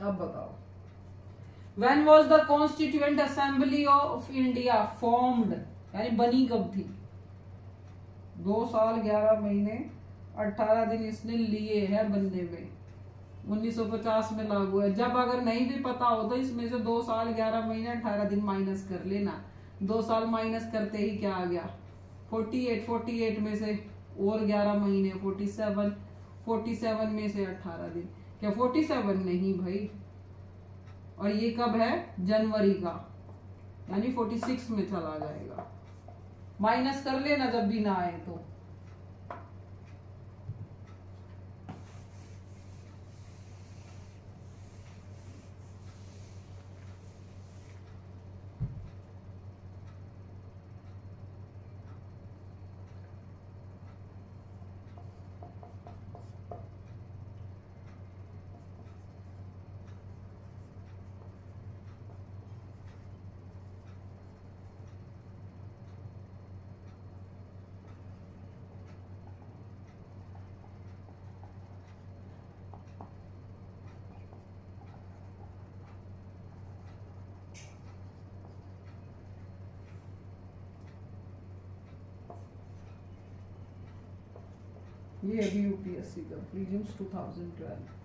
अब बताओ, When was the Constituent Assembly of India formed? यानी बनी कब थी? 2 साल 11 महीने 18 दिन इसने लिए हैं बनने में। 1950 में लागू है। जब अगर नहीं भी पता हो तो इसमें से 2 साल 11 महीने 18 दिन माइनस कर लेना। 2 साल माइनस करते ही क्या आ गया? 48 में से और 11 महीने 47 में से 18 दिन। क्या 47 नहीं भाई? और ये कब है? जनवरी का, यानी 46 में चला जाएगा। माइनस कर लेना जब भी ना आए तो। ये अभी यूपीएससी का prelims 2012।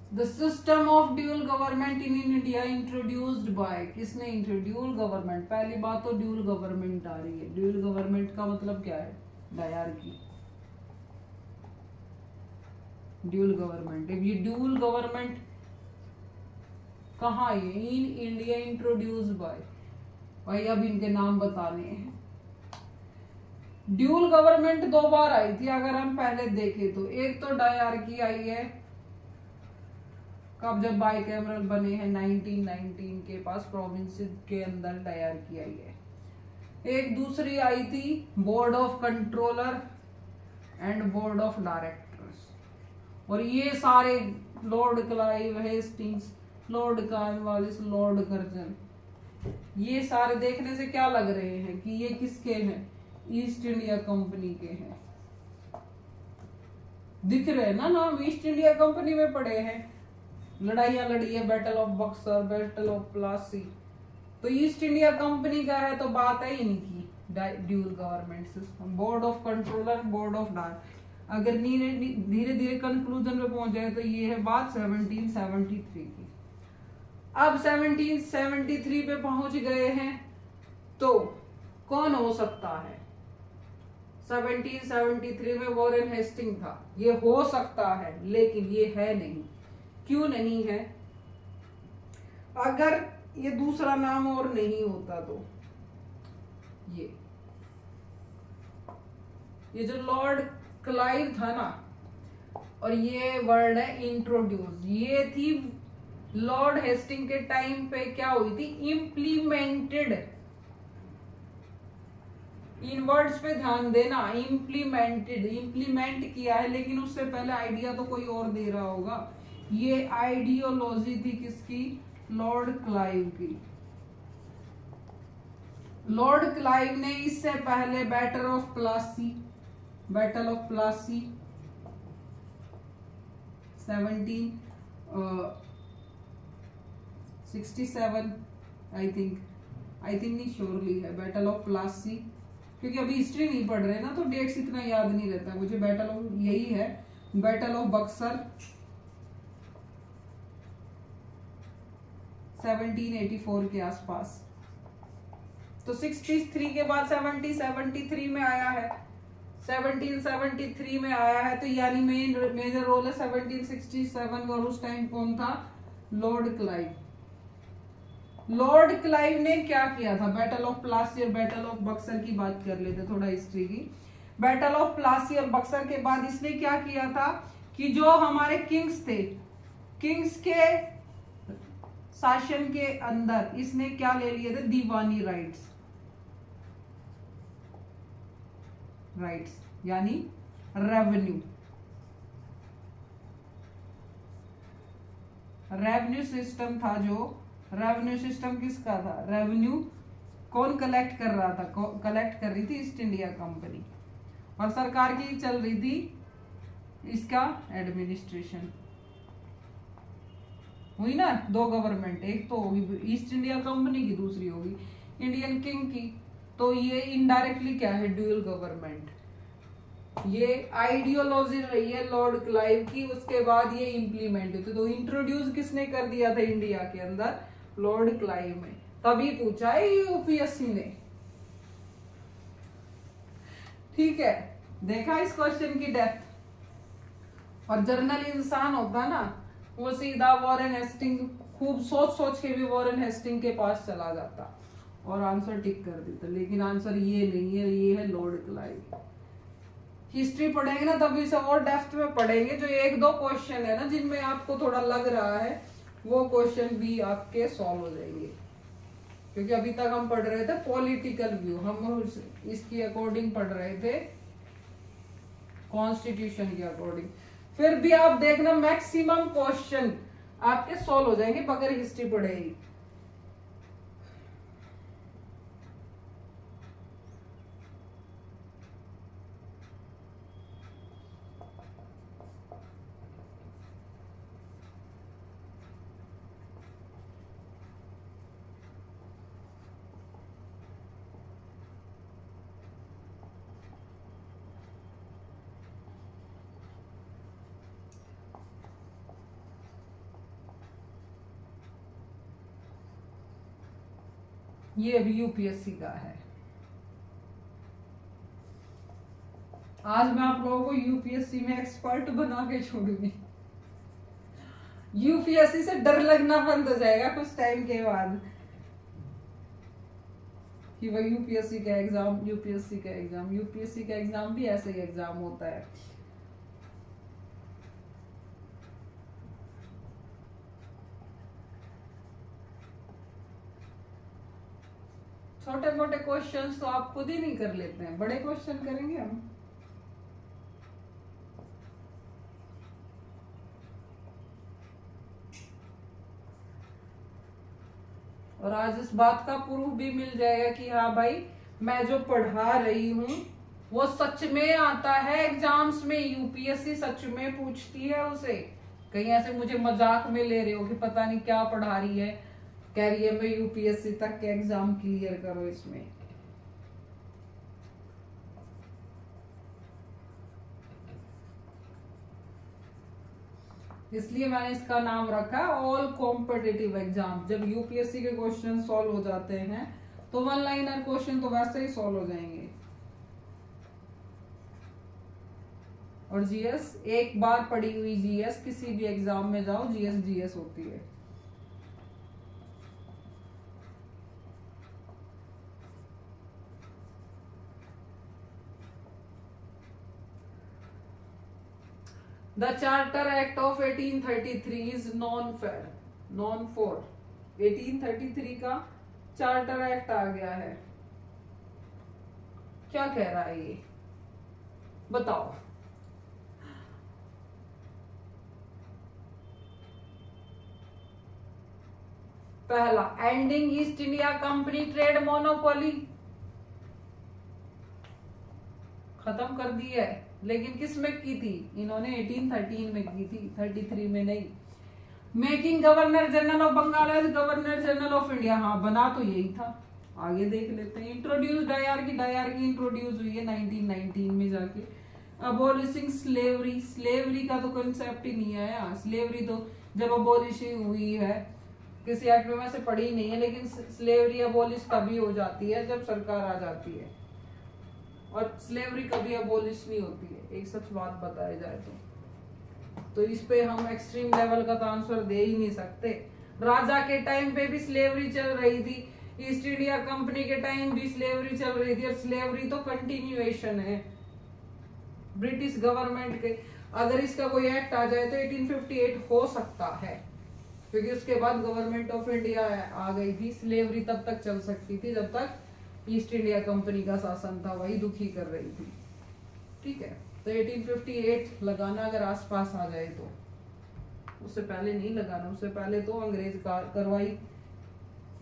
The system of dual government in India introduced by, किसने इंट्रोड्यूल गवर्नमेंट? पहली बात तो ड्यूल गवर्नमेंट आ रही है। ड्यूल गवर्नमेंट का मतलब क्या है? डायरकी। ड्यूल गवर्नमेंट, ये ड्यूल गवर्नमेंट कहाँ है? In India introduce by. भाई अब इनके नाम बताने हैं। ड्यूल गवर्नमेंट 2 बार आई थी अगर हम पहले देखें तो। एक तो डायरकी आई है कब? जब बाई कैमरल बने हैं 1919 के पास प्रोविंस के अंदर डायरकी आई है। एक दूसरी आई थी board of controller and board of directors, और ये सारे Lord Clive Hastings, Lord Cornwallis, Lord Curzon, ये सारे देखने से क्या लग रहे हैं कि ये किसके हैं? ईस्ट इंडिया कंपनी के हैं। दिख रहे हैं ना नाम? ईस्ट इंडिया कंपनी में पड़े हैं। लड़ाइयां लड़ी है, battle of Buxar, battle of Plassey, तो ईस्ट इंडिया कंपनी का है। तो बात है इनकी dual government system, board of controller, board of director. अगर धीरे धीरे कंक्लूजन में पहुंच जाए तो ये है बात 1773 की। अब 1773 पे पहुंच गए हैं तो कौन हो सकता है? 1773 में वॉरेन हेस्टिंग था। ये हो सकता है लेकिन ये है नहीं। क्यों नहीं है? अगर ये दूसरा नाम और नहीं होता तो ये जो लॉर्ड क्लाइव था ना, और ये वर्ड है इंट्रोड्यूस, ये थी लॉर्ड हेस्टिंग के टाइम पे क्या हुई थी, इम्प्लीमेंटेड। इन वर्ड्स पे ध्यान देना, इम्प्लीमेंटेड, इम्प्लीमेंट किया है, लेकिन उससे पहले आइडिया तो कोई और दे रहा होगा। ये आइडियोलॉजी थी किसकी, लॉर्ड क्लाइव की। लॉर्ड क्लाइव ने इससे पहले battle of Plassey 1767 I think नहीं, श्योरली है बैटल ऑफ प्लासी, क्योंकि अभी हिस्ट्री नहीं पढ़ रहे ना तो डेट्स इतना याद नहीं रहता मुझे। बैटल ऑफ यही है, बैटल ऑफ बक्सर 1784 के आसपास। तो 63 के बाद 73 में आया है, 1773 में आया है, तो यानी मेजर रोल है 1767 और उस टाइम कौन था, लॉर्ड क्लाइव। लॉर्ड क्लाइव ने क्या किया था, बैटल ऑफ प्लासी और बैटल ऑफ बक्सर की बात कर लेते थोड़ा हिस्ट्री की। बैटल ऑफ प्लासी और बक्सर के बाद इसने क्या किया था कि जो हमारे किंग्स थे, किंग्स के शासन के अंदर इसने क्या ले लिए थे, दीवानी राइट्स यानी रेवेन्यू सिस्टम था। जो रेवेन्यू सिस्टम किसका था, रेवेन्यू कौन कलेक्ट कर रहा था, कलेक्ट कर रही थी ईस्ट इंडिया कंपनी, और सरकार की चल रही थी इसका एडमिनिस्ट्रेशन। हुई ना दो गवर्नमेंट, एक तो होगी ईस्ट इंडिया कंपनी की, दूसरी होगी इंडियन किंग की। तो ये इनडायरेक्टली क्या है, ड्यूअल गवर्नमेंट। ये आइडियोलॉजी रही है लॉर्ड क्लाइव की, उसके बाद ये इंप्लीमेंट हुई। तो इंट्रोड्यूस किसने कर दिया था इंडिया के अंदर, लॉर्ड क्लाइव में। तभी पूछा है यूपीएससी ने, ठीक है। देखा इस क्वेश्चन की डेप्थ। और जर्नल इंसान होता ना, वो सीधा वॉरेन हेस्टिंग, खूब सोच के भी वॉरेन हेस्टिंग के पास चला जाता और आंसर टिक कर देता, लेकिन आंसर ये नहीं है, ये है लॉर्ड क्लाइव। हिस्ट्री पढ़ेंगे ना तभी से और डेप्थ में पढ़ेंगे। जो एक दो क्वेश्चन है ना जिनमें आपको थोड़ा लग रहा है, वो क्वेश्चन भी आपके सॉल्व हो जाएंगे, क्योंकि अभी तक हम पढ़ रहे थे पॉलिटिकल व्यू, हम इसकी अकॉर्डिंग पढ़ रहे थे, कॉन्स्टिट्यूशन के अकॉर्डिंग। फिर भी आप देखना मैक्सिमम क्वेश्चन आपके सॉल्व हो जाएंगे बगैर हिस्ट्री पढ़े ही। ये भी यूपीएससी का है। आज मैं आप लोगों को यूपीएससी में एक्सपर्ट बना के छोड़ूंगी। यूपीएससी से डर लगना बंद हो जाएगा कुछ टाइम के बाद कि वह यूपीएससी का एग्जाम भी ऐसा ही एग्जाम होता है। छोटे मोटे क्वेश्चंस तो आप खुद ही नहीं कर लेते हैं, बड़े क्वेश्चन करेंगे हम। और आज इस बात का प्रूफ भी मिल जाएगा कि हाँ भाई, मैं जो पढ़ा रही हूँ वो सच में आता है एग्जाम्स में, यूपीएससी सच में पूछती है उसे। कहीं ऐसे मुझे मजाक में ले रहे हो कि पता नहीं क्या पढ़ा रही है, कह रही है मैं यूपीएससी तक के एग्जाम क्लियर करो इसमें। इसलिए मैंने इसका नाम रखा ऑल कॉम्पिटिटिव एग्जाम। जब यूपीएससी के क्वेश्चन सॉल्व हो जाते हैं तो वन लाइनर क्वेश्चन तो वैसे ही सॉल्व हो जाएंगे। और जीएस, एक बार पढ़ी हुई जीएस किसी भी एग्जाम में जाओ, जीएस होती है। The Charter Act of 1833 is non-fair. Non for 1833 का चार्टर एक्ट आ गया है। क्या कह रहा है ये बताओ। पहला, ending east India company trade monopoly, खत्म कर दी है। लेकिन किस में की थी इन्होंने? 1813 में की थी, 33 में नहीं। Making governor general of Bengal as governor general of India, हाँ बना तो यही था। आगे देख लेते हैं। इंट्रोड्यूस डायरकी, डायरकी इंट्रोड्यूस हुई है 1919 में जाके। अबोलिशिंग स्लेवरी, स्लेवरी का तो कंसेप्ट ही नहीं आया। स्लेवरी तो जब अबोलिश हुई है, किसी एक्ट में वैसे पढ़ी ही नहीं है, लेकिन स्लेवरी अबोलिश कभी हो जाती है जब सरकार आ जाती है, और स्लेवरी कभी अबोलिश नहीं होती है, एक सच बात बताया जाए तो इस पे हम एक्सट्रीम लेवल का तो आंसर दे ही नहीं सकते। राजा के टाइम पे भी स्लेवरी चल रही थी, ईस्ट इंडिया कंपनी के टाइम भी स्लेवरी चल रही थी, और स्लेवरी तो कंटिन्यूएशन है ब्रिटिश गवर्नमेंट के। अगर इसका कोई एक्ट आ जाए तो 1858 हो सकता है, क्योंकि उसके बाद गवर्नमेंट ऑफ इंडिया आ गई थी। स्लेवरी तब तक चल सकती थी जब तक ईस्ट इंडिया कंपनी का शासन था, वही दुखी कर रही थी। ठीक है, तो 1858 लगाना अगर आसपास आ जाए तो। उससे पहले नहीं लगाना, उससे पहले तो अंग्रेज कार्रवाई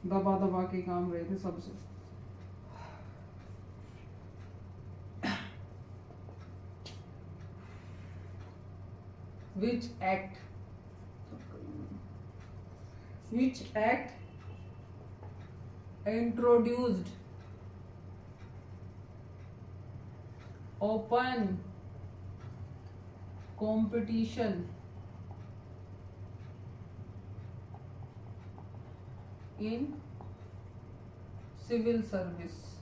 दबा दबा के काम रहे थे सबसे। Which act introduced open competition in civil service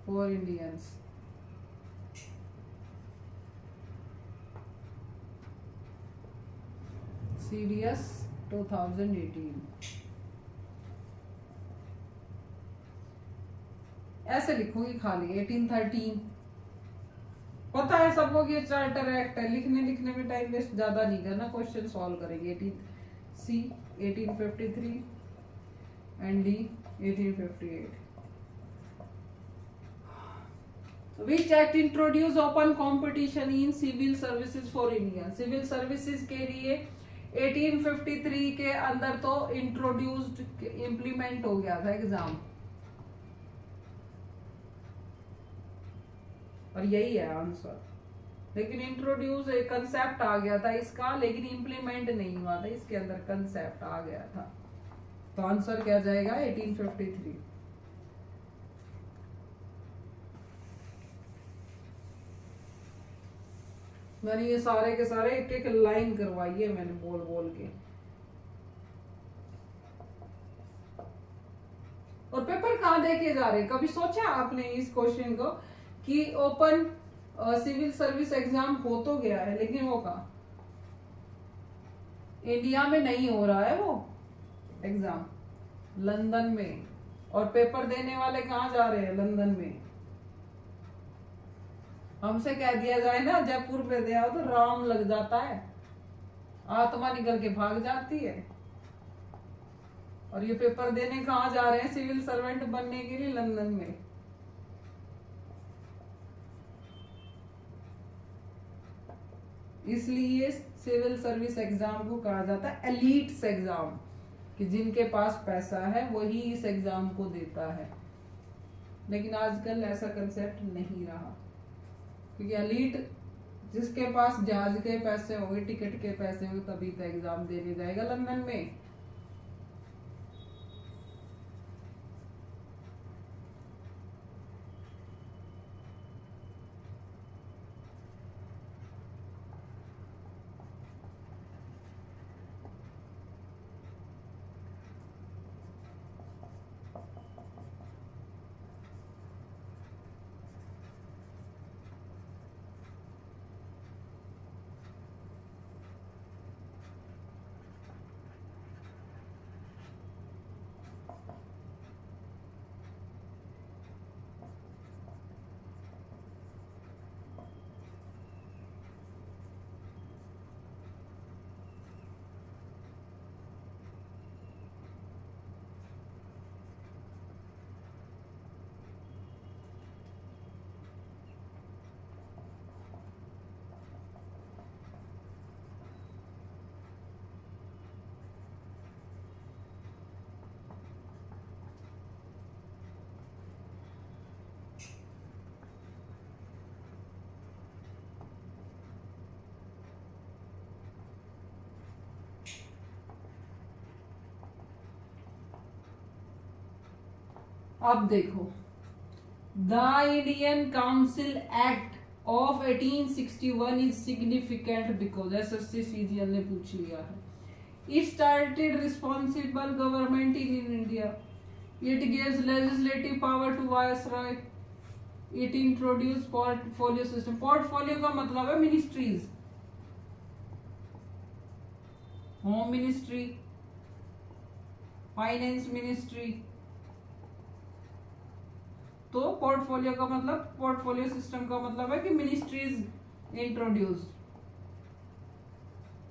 for Indians? CDS 2018। ऐसे लिखूंगी खाली 1813। पता है सबको कि चार्टर एक्ट है, लिखने में टाइम वेस्ट ज्यादा नहीं करना, क्वेश्चन सॉल्व करेंगे। 1853 and D 1858। Which act introduce open competition in civil services for India? Civil services के लिए 1853 के अंदर तो इंट्रोड्यूस्ड, इम्प्लीमेंट हो गया था एग्जाम, और यही है आंसर। लेकिन इंट्रोड्यूस एक कंसेप्ट आ गया था इसका, लेकिन इम्प्लीमेंट नहीं हुआ था, इसके अंदर कंसेप्ट आ गया था। तो आंसर क्या जाएगा? 1853। मैंने ये सारे के सारे एक एक लाइन करवाई है मैंने बोल बोल के, और पेपर कहाँ देखे जा रहे? कभी सोचा आपने इस क्वेश्चन को कि ओपन सिविल सर्विस एग्जाम हो तो गया है, लेकिन वो कहाँ? इंडिया में नहीं हो रहा है वो एग्जाम, लंदन में। और पेपर देने वाले कहाँ जा रहे हैं? लंदन में। हमसे कह दिया जाए ना जयपुर पे दे आओ तो राम लग जाता है, आत्मा निकल के भाग जाती है। और ये पेपर देने कहाँ जा रहे हैं? सिविल सर्वेंट बनने के लिए लंदन में। इसलिए सिविल सर्विस एग्जाम को कहा जाता है एलीट्स एग्जाम, कि जिनके पास पैसा है वही इस एग्जाम को देता है। लेकिन आजकल ऐसा कंसेप्ट नहीं रहा, क्योंकि एलीट जिसके पास जहाज के पैसे होंगे, टिकट के पैसे होंगे, तभी तो एग्जाम देने जाएगा लंदन में। अब देखो, the Indian council act of 1861 is significant because SSC CGL ने पूछ लिया है. It started responsible government in India. It gives legislative power to viceroy. It introduce portfolio system. Portfolio का मतलब है ministries, home ministry, finance ministry. तो पोर्टफोलियो का मतलब, पोर्टफोलियो सिस्टम का मतलब है कि मिनिस्ट्रीज इंट्रोड्यूस,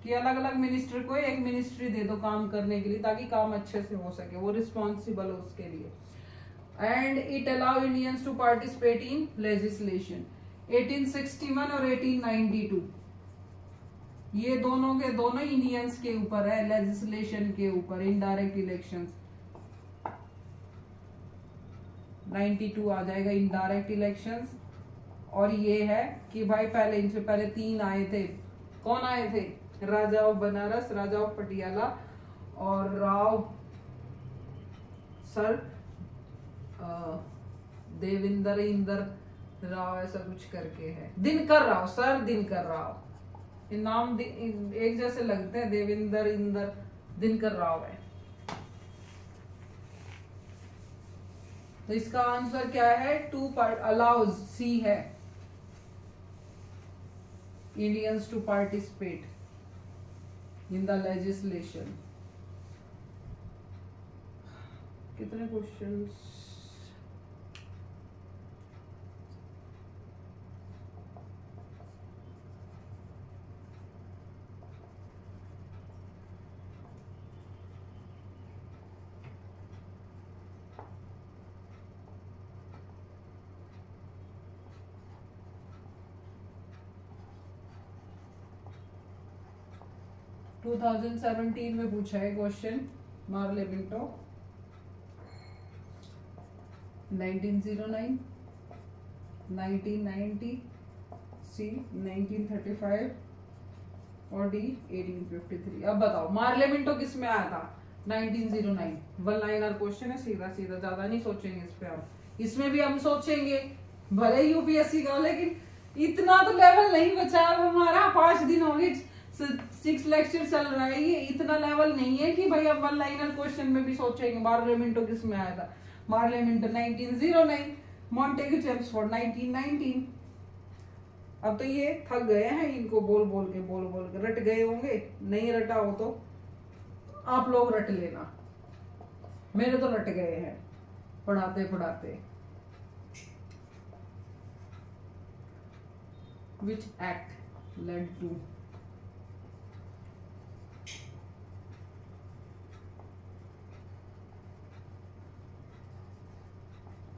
कि अलग अलग मिनिस्टर को एक मिनिस्ट्री दे दो काम करने के लिए ताकि काम अच्छे से हो सके, वो रिस्पॉन्सिबल हो उसके लिए. And it allow Indians to participate in legislation. 1861 और 1892 ये दोनों के दोनों इंडियंस के ऊपर है, लेजिस्लेशन के ऊपर. इनडायरेक्ट इलेक्शंस 92 आ जाएगा इनडायरेक्ट इलेक्शंस. और ये है कि भाई पहले इनसे पहले 3 आए थे. कौन आए थे? राजा ऑफ बनारस, राजा ऑफ पटियाला और राव सर देविंदर इंदर राव, ऐसा कुछ करके है. दिनकर राव, सर दिनकर राव. ये नाम एक जैसे लगते हैं, देविंदर इंदर, दिनकर राव है. तो इसका आंसर क्या है? टू अलाउज, सी है, Indians to participate in the legislation. कितने क्वेश्चंस? टू 2017 में पूछा है क्वेश्चन. मार्लेमिंटो 1909, 1990, सी 1935 और डी 1853. अब बताओ मार्लेमिंटो किस में आया था? 1909. 1 लाइनर क्वेश्चन है, सीधा सीधा, ज्यादा नहीं सोचेंगे इस पे हम. इसमें भी हम सोचेंगे भले यूपीएससी का, लेकिन इतना तो लेवल नहीं बचा अब हमारा. 5 दिन हो गए, 6 लेक्चर चल रहा है, ये इतना लेवल नहीं है कि भाई अब 1 लाइनर क्वेश्चन में भी सोचेंगे. मार्लेमिंटो किस में आया था? मार्लेमिंटो 1909, मॉन्टेग्यू चेम्सफोर्ड 1919. अब तो ये थक गए हैं, इनको बोल बोल के रट गए होंगे. नहीं रटा हो तो आप लोग रट लेना, मेरे तो रट गए हैं पढ़ाते पढ़ाते. Which act led to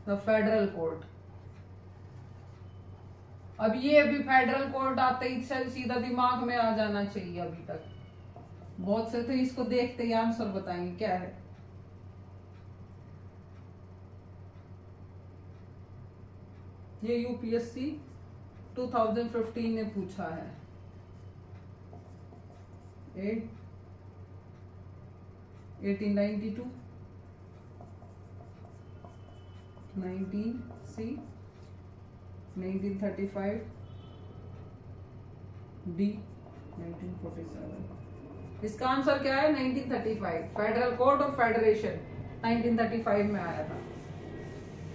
the federal court? अब ये अभी फेडरल कोर्ट आते ही सीधा दिमाग में आ जाना चाहिए. अभी तक बहुत से थे, इसको देखते ही आंसर बताएंगे क्या है. ये यूपीएससी 2015 ने पूछा है. 1892, 19 सी, 1935 डी, 1947. इसका आंसर क्या है? 1935. फेडरल कोर्ट और फेडरेशन 1935 में आया था.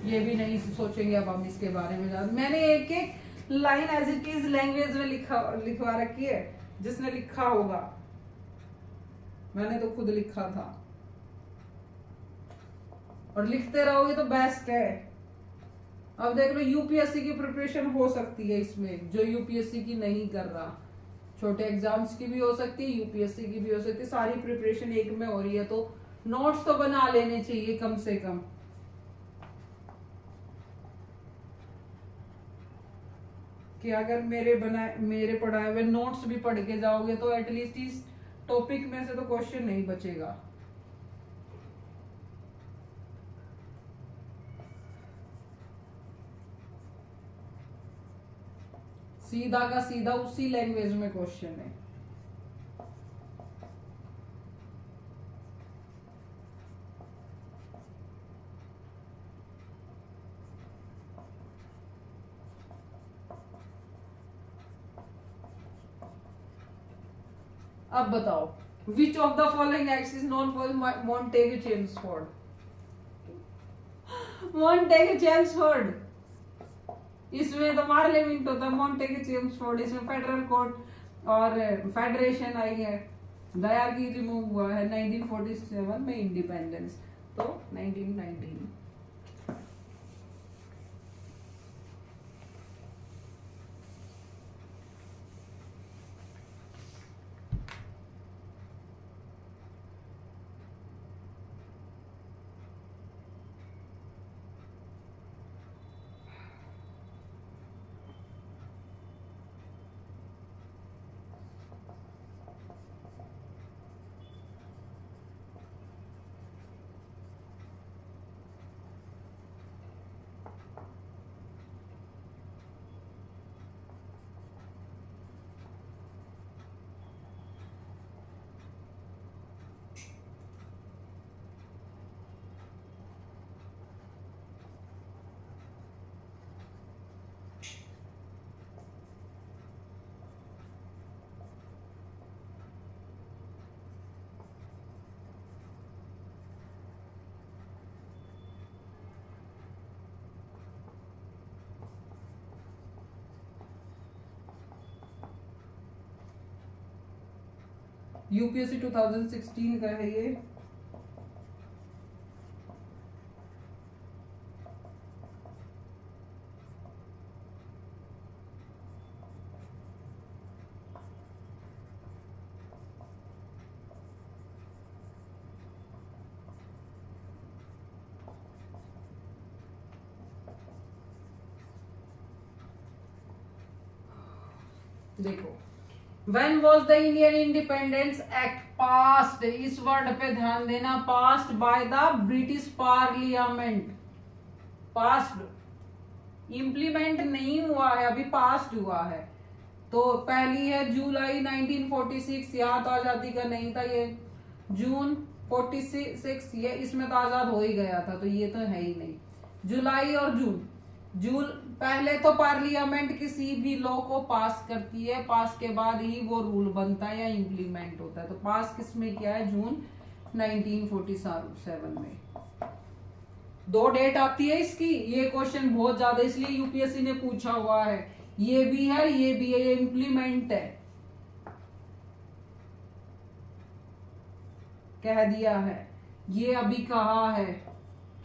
ये भी नहीं सोचेंगे अब हम इसके बारे में. मैंने एक एक line as it is language में लिखवा रखी है. जिसने लिखा होगा, मैंने तो खुद लिखा था. और लिखते रहोगे तो बेस्ट है. अब देख लो, यूपीएससी की प्रिपरेशन हो सकती है इसमें, जो यूपीएससी की नहीं कर रहा. छोटे एग्जाम्स की भी हो सकती है, यूपीएससी की भी हो सकती है. सारी प्रिपरेशन एक में हो रही है, तो नोट्स तो बना लेने चाहिए कम से कम. कि अगर मेरे पढ़ाए हुए नोट्स भी पढ़ के जाओगे तो एटलीस्ट इस टॉपिक में से तो क्वेश्चन नहीं बचेगा. सीधा का सीधा उसी लैंग्वेज में क्वेश्चन है. अब बताओ, which of the following acts is known for Montagu Chelmsford? Montagu Chelmsford, इसमें तो पार्लियामेंट होता है, मॉन्टेग चेम्सफोर्ड इसमें फेडरल कोर्ट और फेडरेशन आई है। डायरकी रिमूव हुआ है 1947 में, इंडिपेंडेंस तो 1919। यूपीएससी 2016 का है ये। देखो, When was the Indian Independence Act passed? इस वर्ड पे ध्यान देना, passed by the British Parliament। passed, implement नहीं हुआ है अभी, passed हुआ है। तो पहली है जुलाई 1946, यहाँ तो आजादी का नहीं था, ये जून 46, ये इसमें तो आजाद हो ही गया था, तो ये तो है ही नहीं। जुलाई और जून पहले तो पार्लियामेंट किसी भी लॉ को पास करती है, पास के बाद ही वो रूल बनता है या इम्प्लीमेंट होता है। तो पास किसमें किया है? जून 1947 में। 2 डेट आती है इसकी, ये क्वेश्चन बहुत ज्यादा इसलिए यूपीएससी ने पूछा हुआ है। ये भी है, ये भी है, ये इम्प्लीमेंट है, कह दिया है। ये अभी कहा है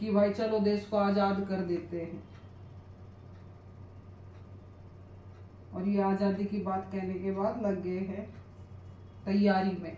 कि भाई चलो देश को आजाद कर देते हैं, और ये आजादी की बात कहने के बाद लग गए हैं तैयारी में।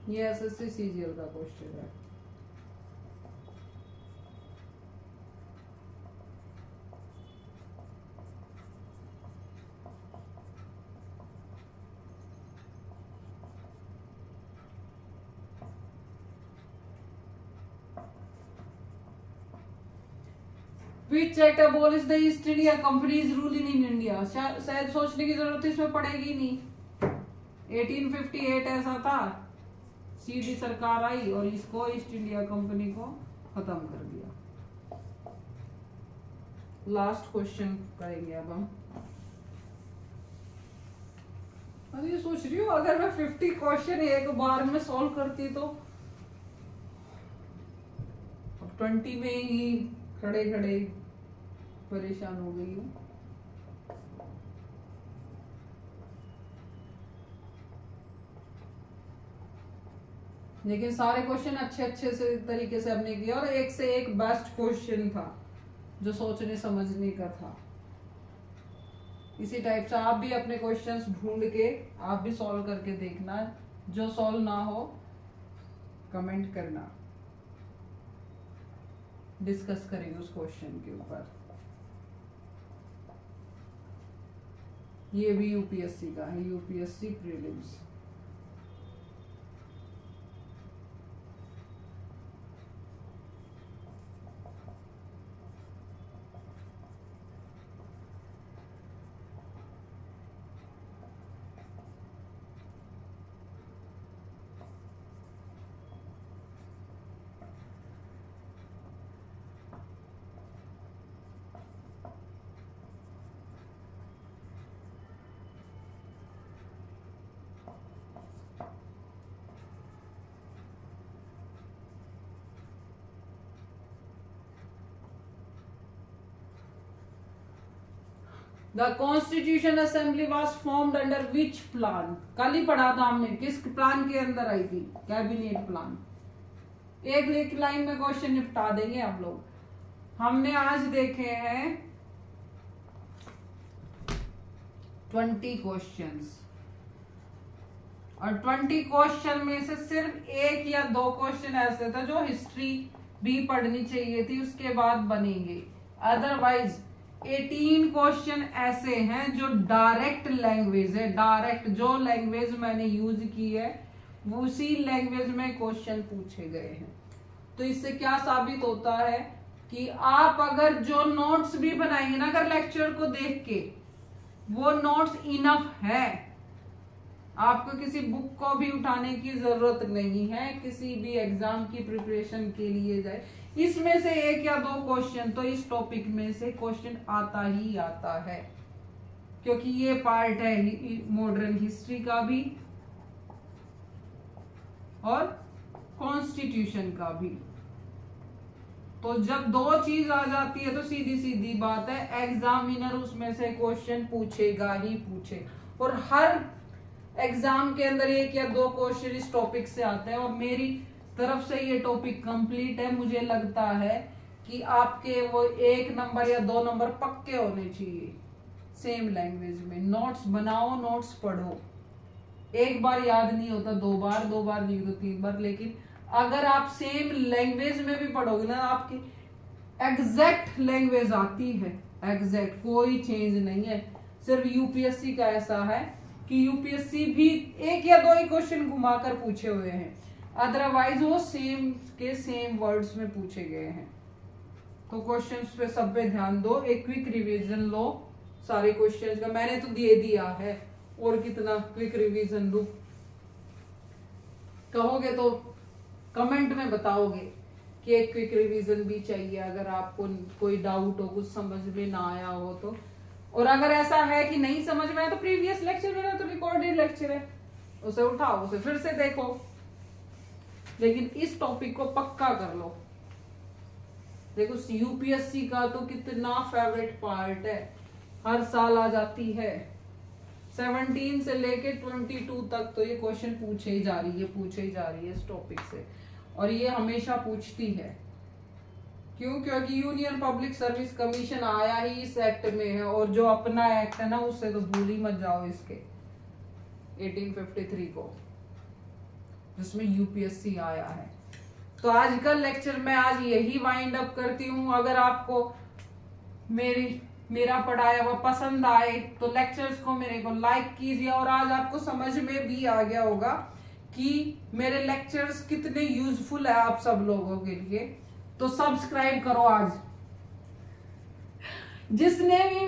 ये एसएससी सीजीएल का क्वेश्चन है। Which act abolished the East India Company's rule in India? शायद सोचने की जरूरत इसमें पड़ेगी नहीं। 1858 ऐसा था, सीधी सरकार आई और इसको ईस्ट इंडिया कंपनी को खत्म कर दिया। लास्ट क्वेश्चन करेंगे अब हम। अब ये सोच रही हूँ अगर मैं 50 क्वेश्चन एक बार में सॉल्व करती तो, अब 20 में ही खड़े खड़े परेशान हो गई हूँ। लेकिन सारे क्वेश्चन अच्छे से तरीके से हमने किया और एक से एक बेस्ट क्वेश्चन था जो सोचने समझने का था। इसी टाइप से आप भी अपने क्वेश्चंस ढूंढ के आप भी सॉल्व करके देखना। जो सॉल्व ना हो कमेंट करना, डिस्कस करेंगे उस क्वेश्चन के ऊपर। ये भी यूपीएससी का है, UPSC prelims. The Constitution Assembly was formed under which plan? कल ही पढ़ा था हमने, किस प्लान के अंदर आई थी? Cabinet plan. एक लाइन में क्वेश्चन निपटा देंगे आप लोग। हमने आज देखे हैं 20 क्वेश्चंस, और 20 क्वेश्चन में से सिर्फ एक या दो क्वेश्चन ऐसे थे जो हिस्ट्री भी पढ़नी चाहिए थी, उसके बाद बनेंगे। अदरवाइज 18 क्वेश्चन ऐसे हैं जो डायरेक्ट लैंग्वेज है, डायरेक्ट जो लैंग्वेज मैंने यूज की है वो उसी लैंग्वेज में क्वेश्चन पूछे गए हैं। तो इससे क्या साबित होता है कि आप अगर जो नोट्स भी बनाएंगे ना, अगर लेक्चर को देख के, वो नोट्स इनफ है, आपको किसी बुक को भी उठाने की जरूरत नहीं है किसी भी एग्जाम की प्रिपरेशन के लिए जाए। इसमें से एक या दो क्वेश्चन तो इस टॉपिक में से क्वेश्चन आता ही आता है, क्योंकि ये पार्ट है मॉडर्न हिस्ट्री का भी और कॉन्स्टिट्यूशन का भी। तो जब दो चीज आ जाती है तो सीधी सीधी बात है एग्जामिनर उसमें से क्वेश्चन पूछेगा ही पूछे। और हर एग्जाम के अंदर एक या दो क्वेश्चन इस टॉपिक से आते हैं, और मेरी तरफ से ये टॉपिक कंप्लीट है। मुझे लगता है कि आपके वो 1 नंबर या 2 नंबर पक्के होने चाहिए सेम लैंग्वेज में। नोट्स बनाओ, नोट्स पढ़ो। एक बार याद नहीं होता, दो बार नहीं होता, 3 बार। लेकिन अगर आप सेम लैंग्वेज में भी पढ़ोगे ना, आपकी एग्जैक्ट लैंग्वेज आती है, एग्जैक्ट, कोई चेंज नहीं है। सिर्फ यूपीएससी का ऐसा है कि यूपीएससी भी एक या दो ही क्वेश्चन घुमाकर पूछे हुए हैं, अदरवाइज वो सेम के सेम वर्ड्स में पूछे गए हैं। तो क्वेश्चंस पे सब पे ध्यान दो, एक क्विक रिवीजन लो सारे क्वेश्चंस का। मैंने तो दे दिया है, और कितना क्विक रिवीजन दूं? कहोगे तो कमेंट में बताओगे कि एक क्विक रिवीजन भी चाहिए, अगर आपको कोई डाउट हो, कुछ समझ में ना आया हो तो। और अगर ऐसा है कि नहीं समझ में आया तो प्रीवियस लेक्चर मेरा तो रिकॉर्डेड लेक्चर है, उसे उठाओ, उसे फिर से देखो। लेकिन इस टॉपिक को पक्का कर लो। देखो यूपीएससी का तो कितना फेवरेट पार्ट है, हर साल आ जाती है। 17 से लेके 22 तक तो ये क्वेश्चन पूछे ही जा रही है इस टॉपिक से, और ये हमेशा पूछती है। क्यों? क्योंकि यूनियन पब्लिक सर्विस कमीशन आया ही इस एक्ट में है, और जो अपना एक्ट है ना उससे तो भूल ही मत जाओ इसके 1853 को, जिसमें यूपीएससी आया है। तो आज का लेक्चर मैं आज यही वाइंड अप करती हूँ। अगर आपको मेरा पढ़ाया हुआ पसंद आए तो लेक्चर्स को मेरे को लाइक कीजिए, और आज आपको समझ में भी आ गया होगा कि मेरे लेक्चर्स कितने यूजफुल है आप सब लोगों के लिए। तो सब्सक्राइब करो आज। जिसने भी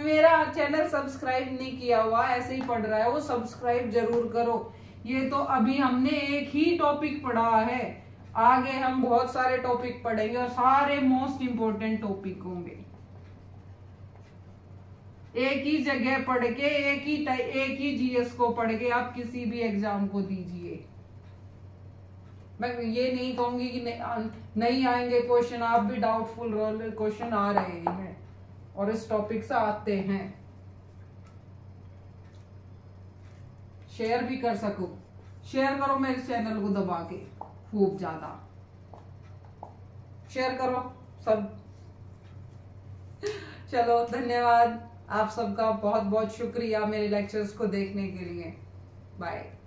मेरा चैनल सब्सक्राइब नहीं किया हुआ, ऐसे ही पढ़ रहा है, वो सब्सक्राइब जरूर करो। ये तो अभी हमने एक ही टॉपिक पढ़ा है, आगे हम बहुत सारे टॉपिक पढ़ेंगे और सारे मोस्ट इंपोर्टेंट टॉपिक होंगे। एक ही जगह पढ़ के एक ही जीएस को पढ़ के आप किसी भी एग्जाम को दीजिए। मैं ये नहीं कहूंगी कि नहीं आएंगे क्वेश्चन, आप भी डाउटफुल क्वेश्चन आ रहे हैं और इस टॉपिक से आते हैं। शेयर भी कर सको, शेयर करो मेरे चैनल को दबा के, खूब ज्यादा शेयर करो सब। चलो धन्यवाद। आप सबका बहुत बहुत शुक्रिया मेरे लेक्चर्स को देखने के लिए। बाय।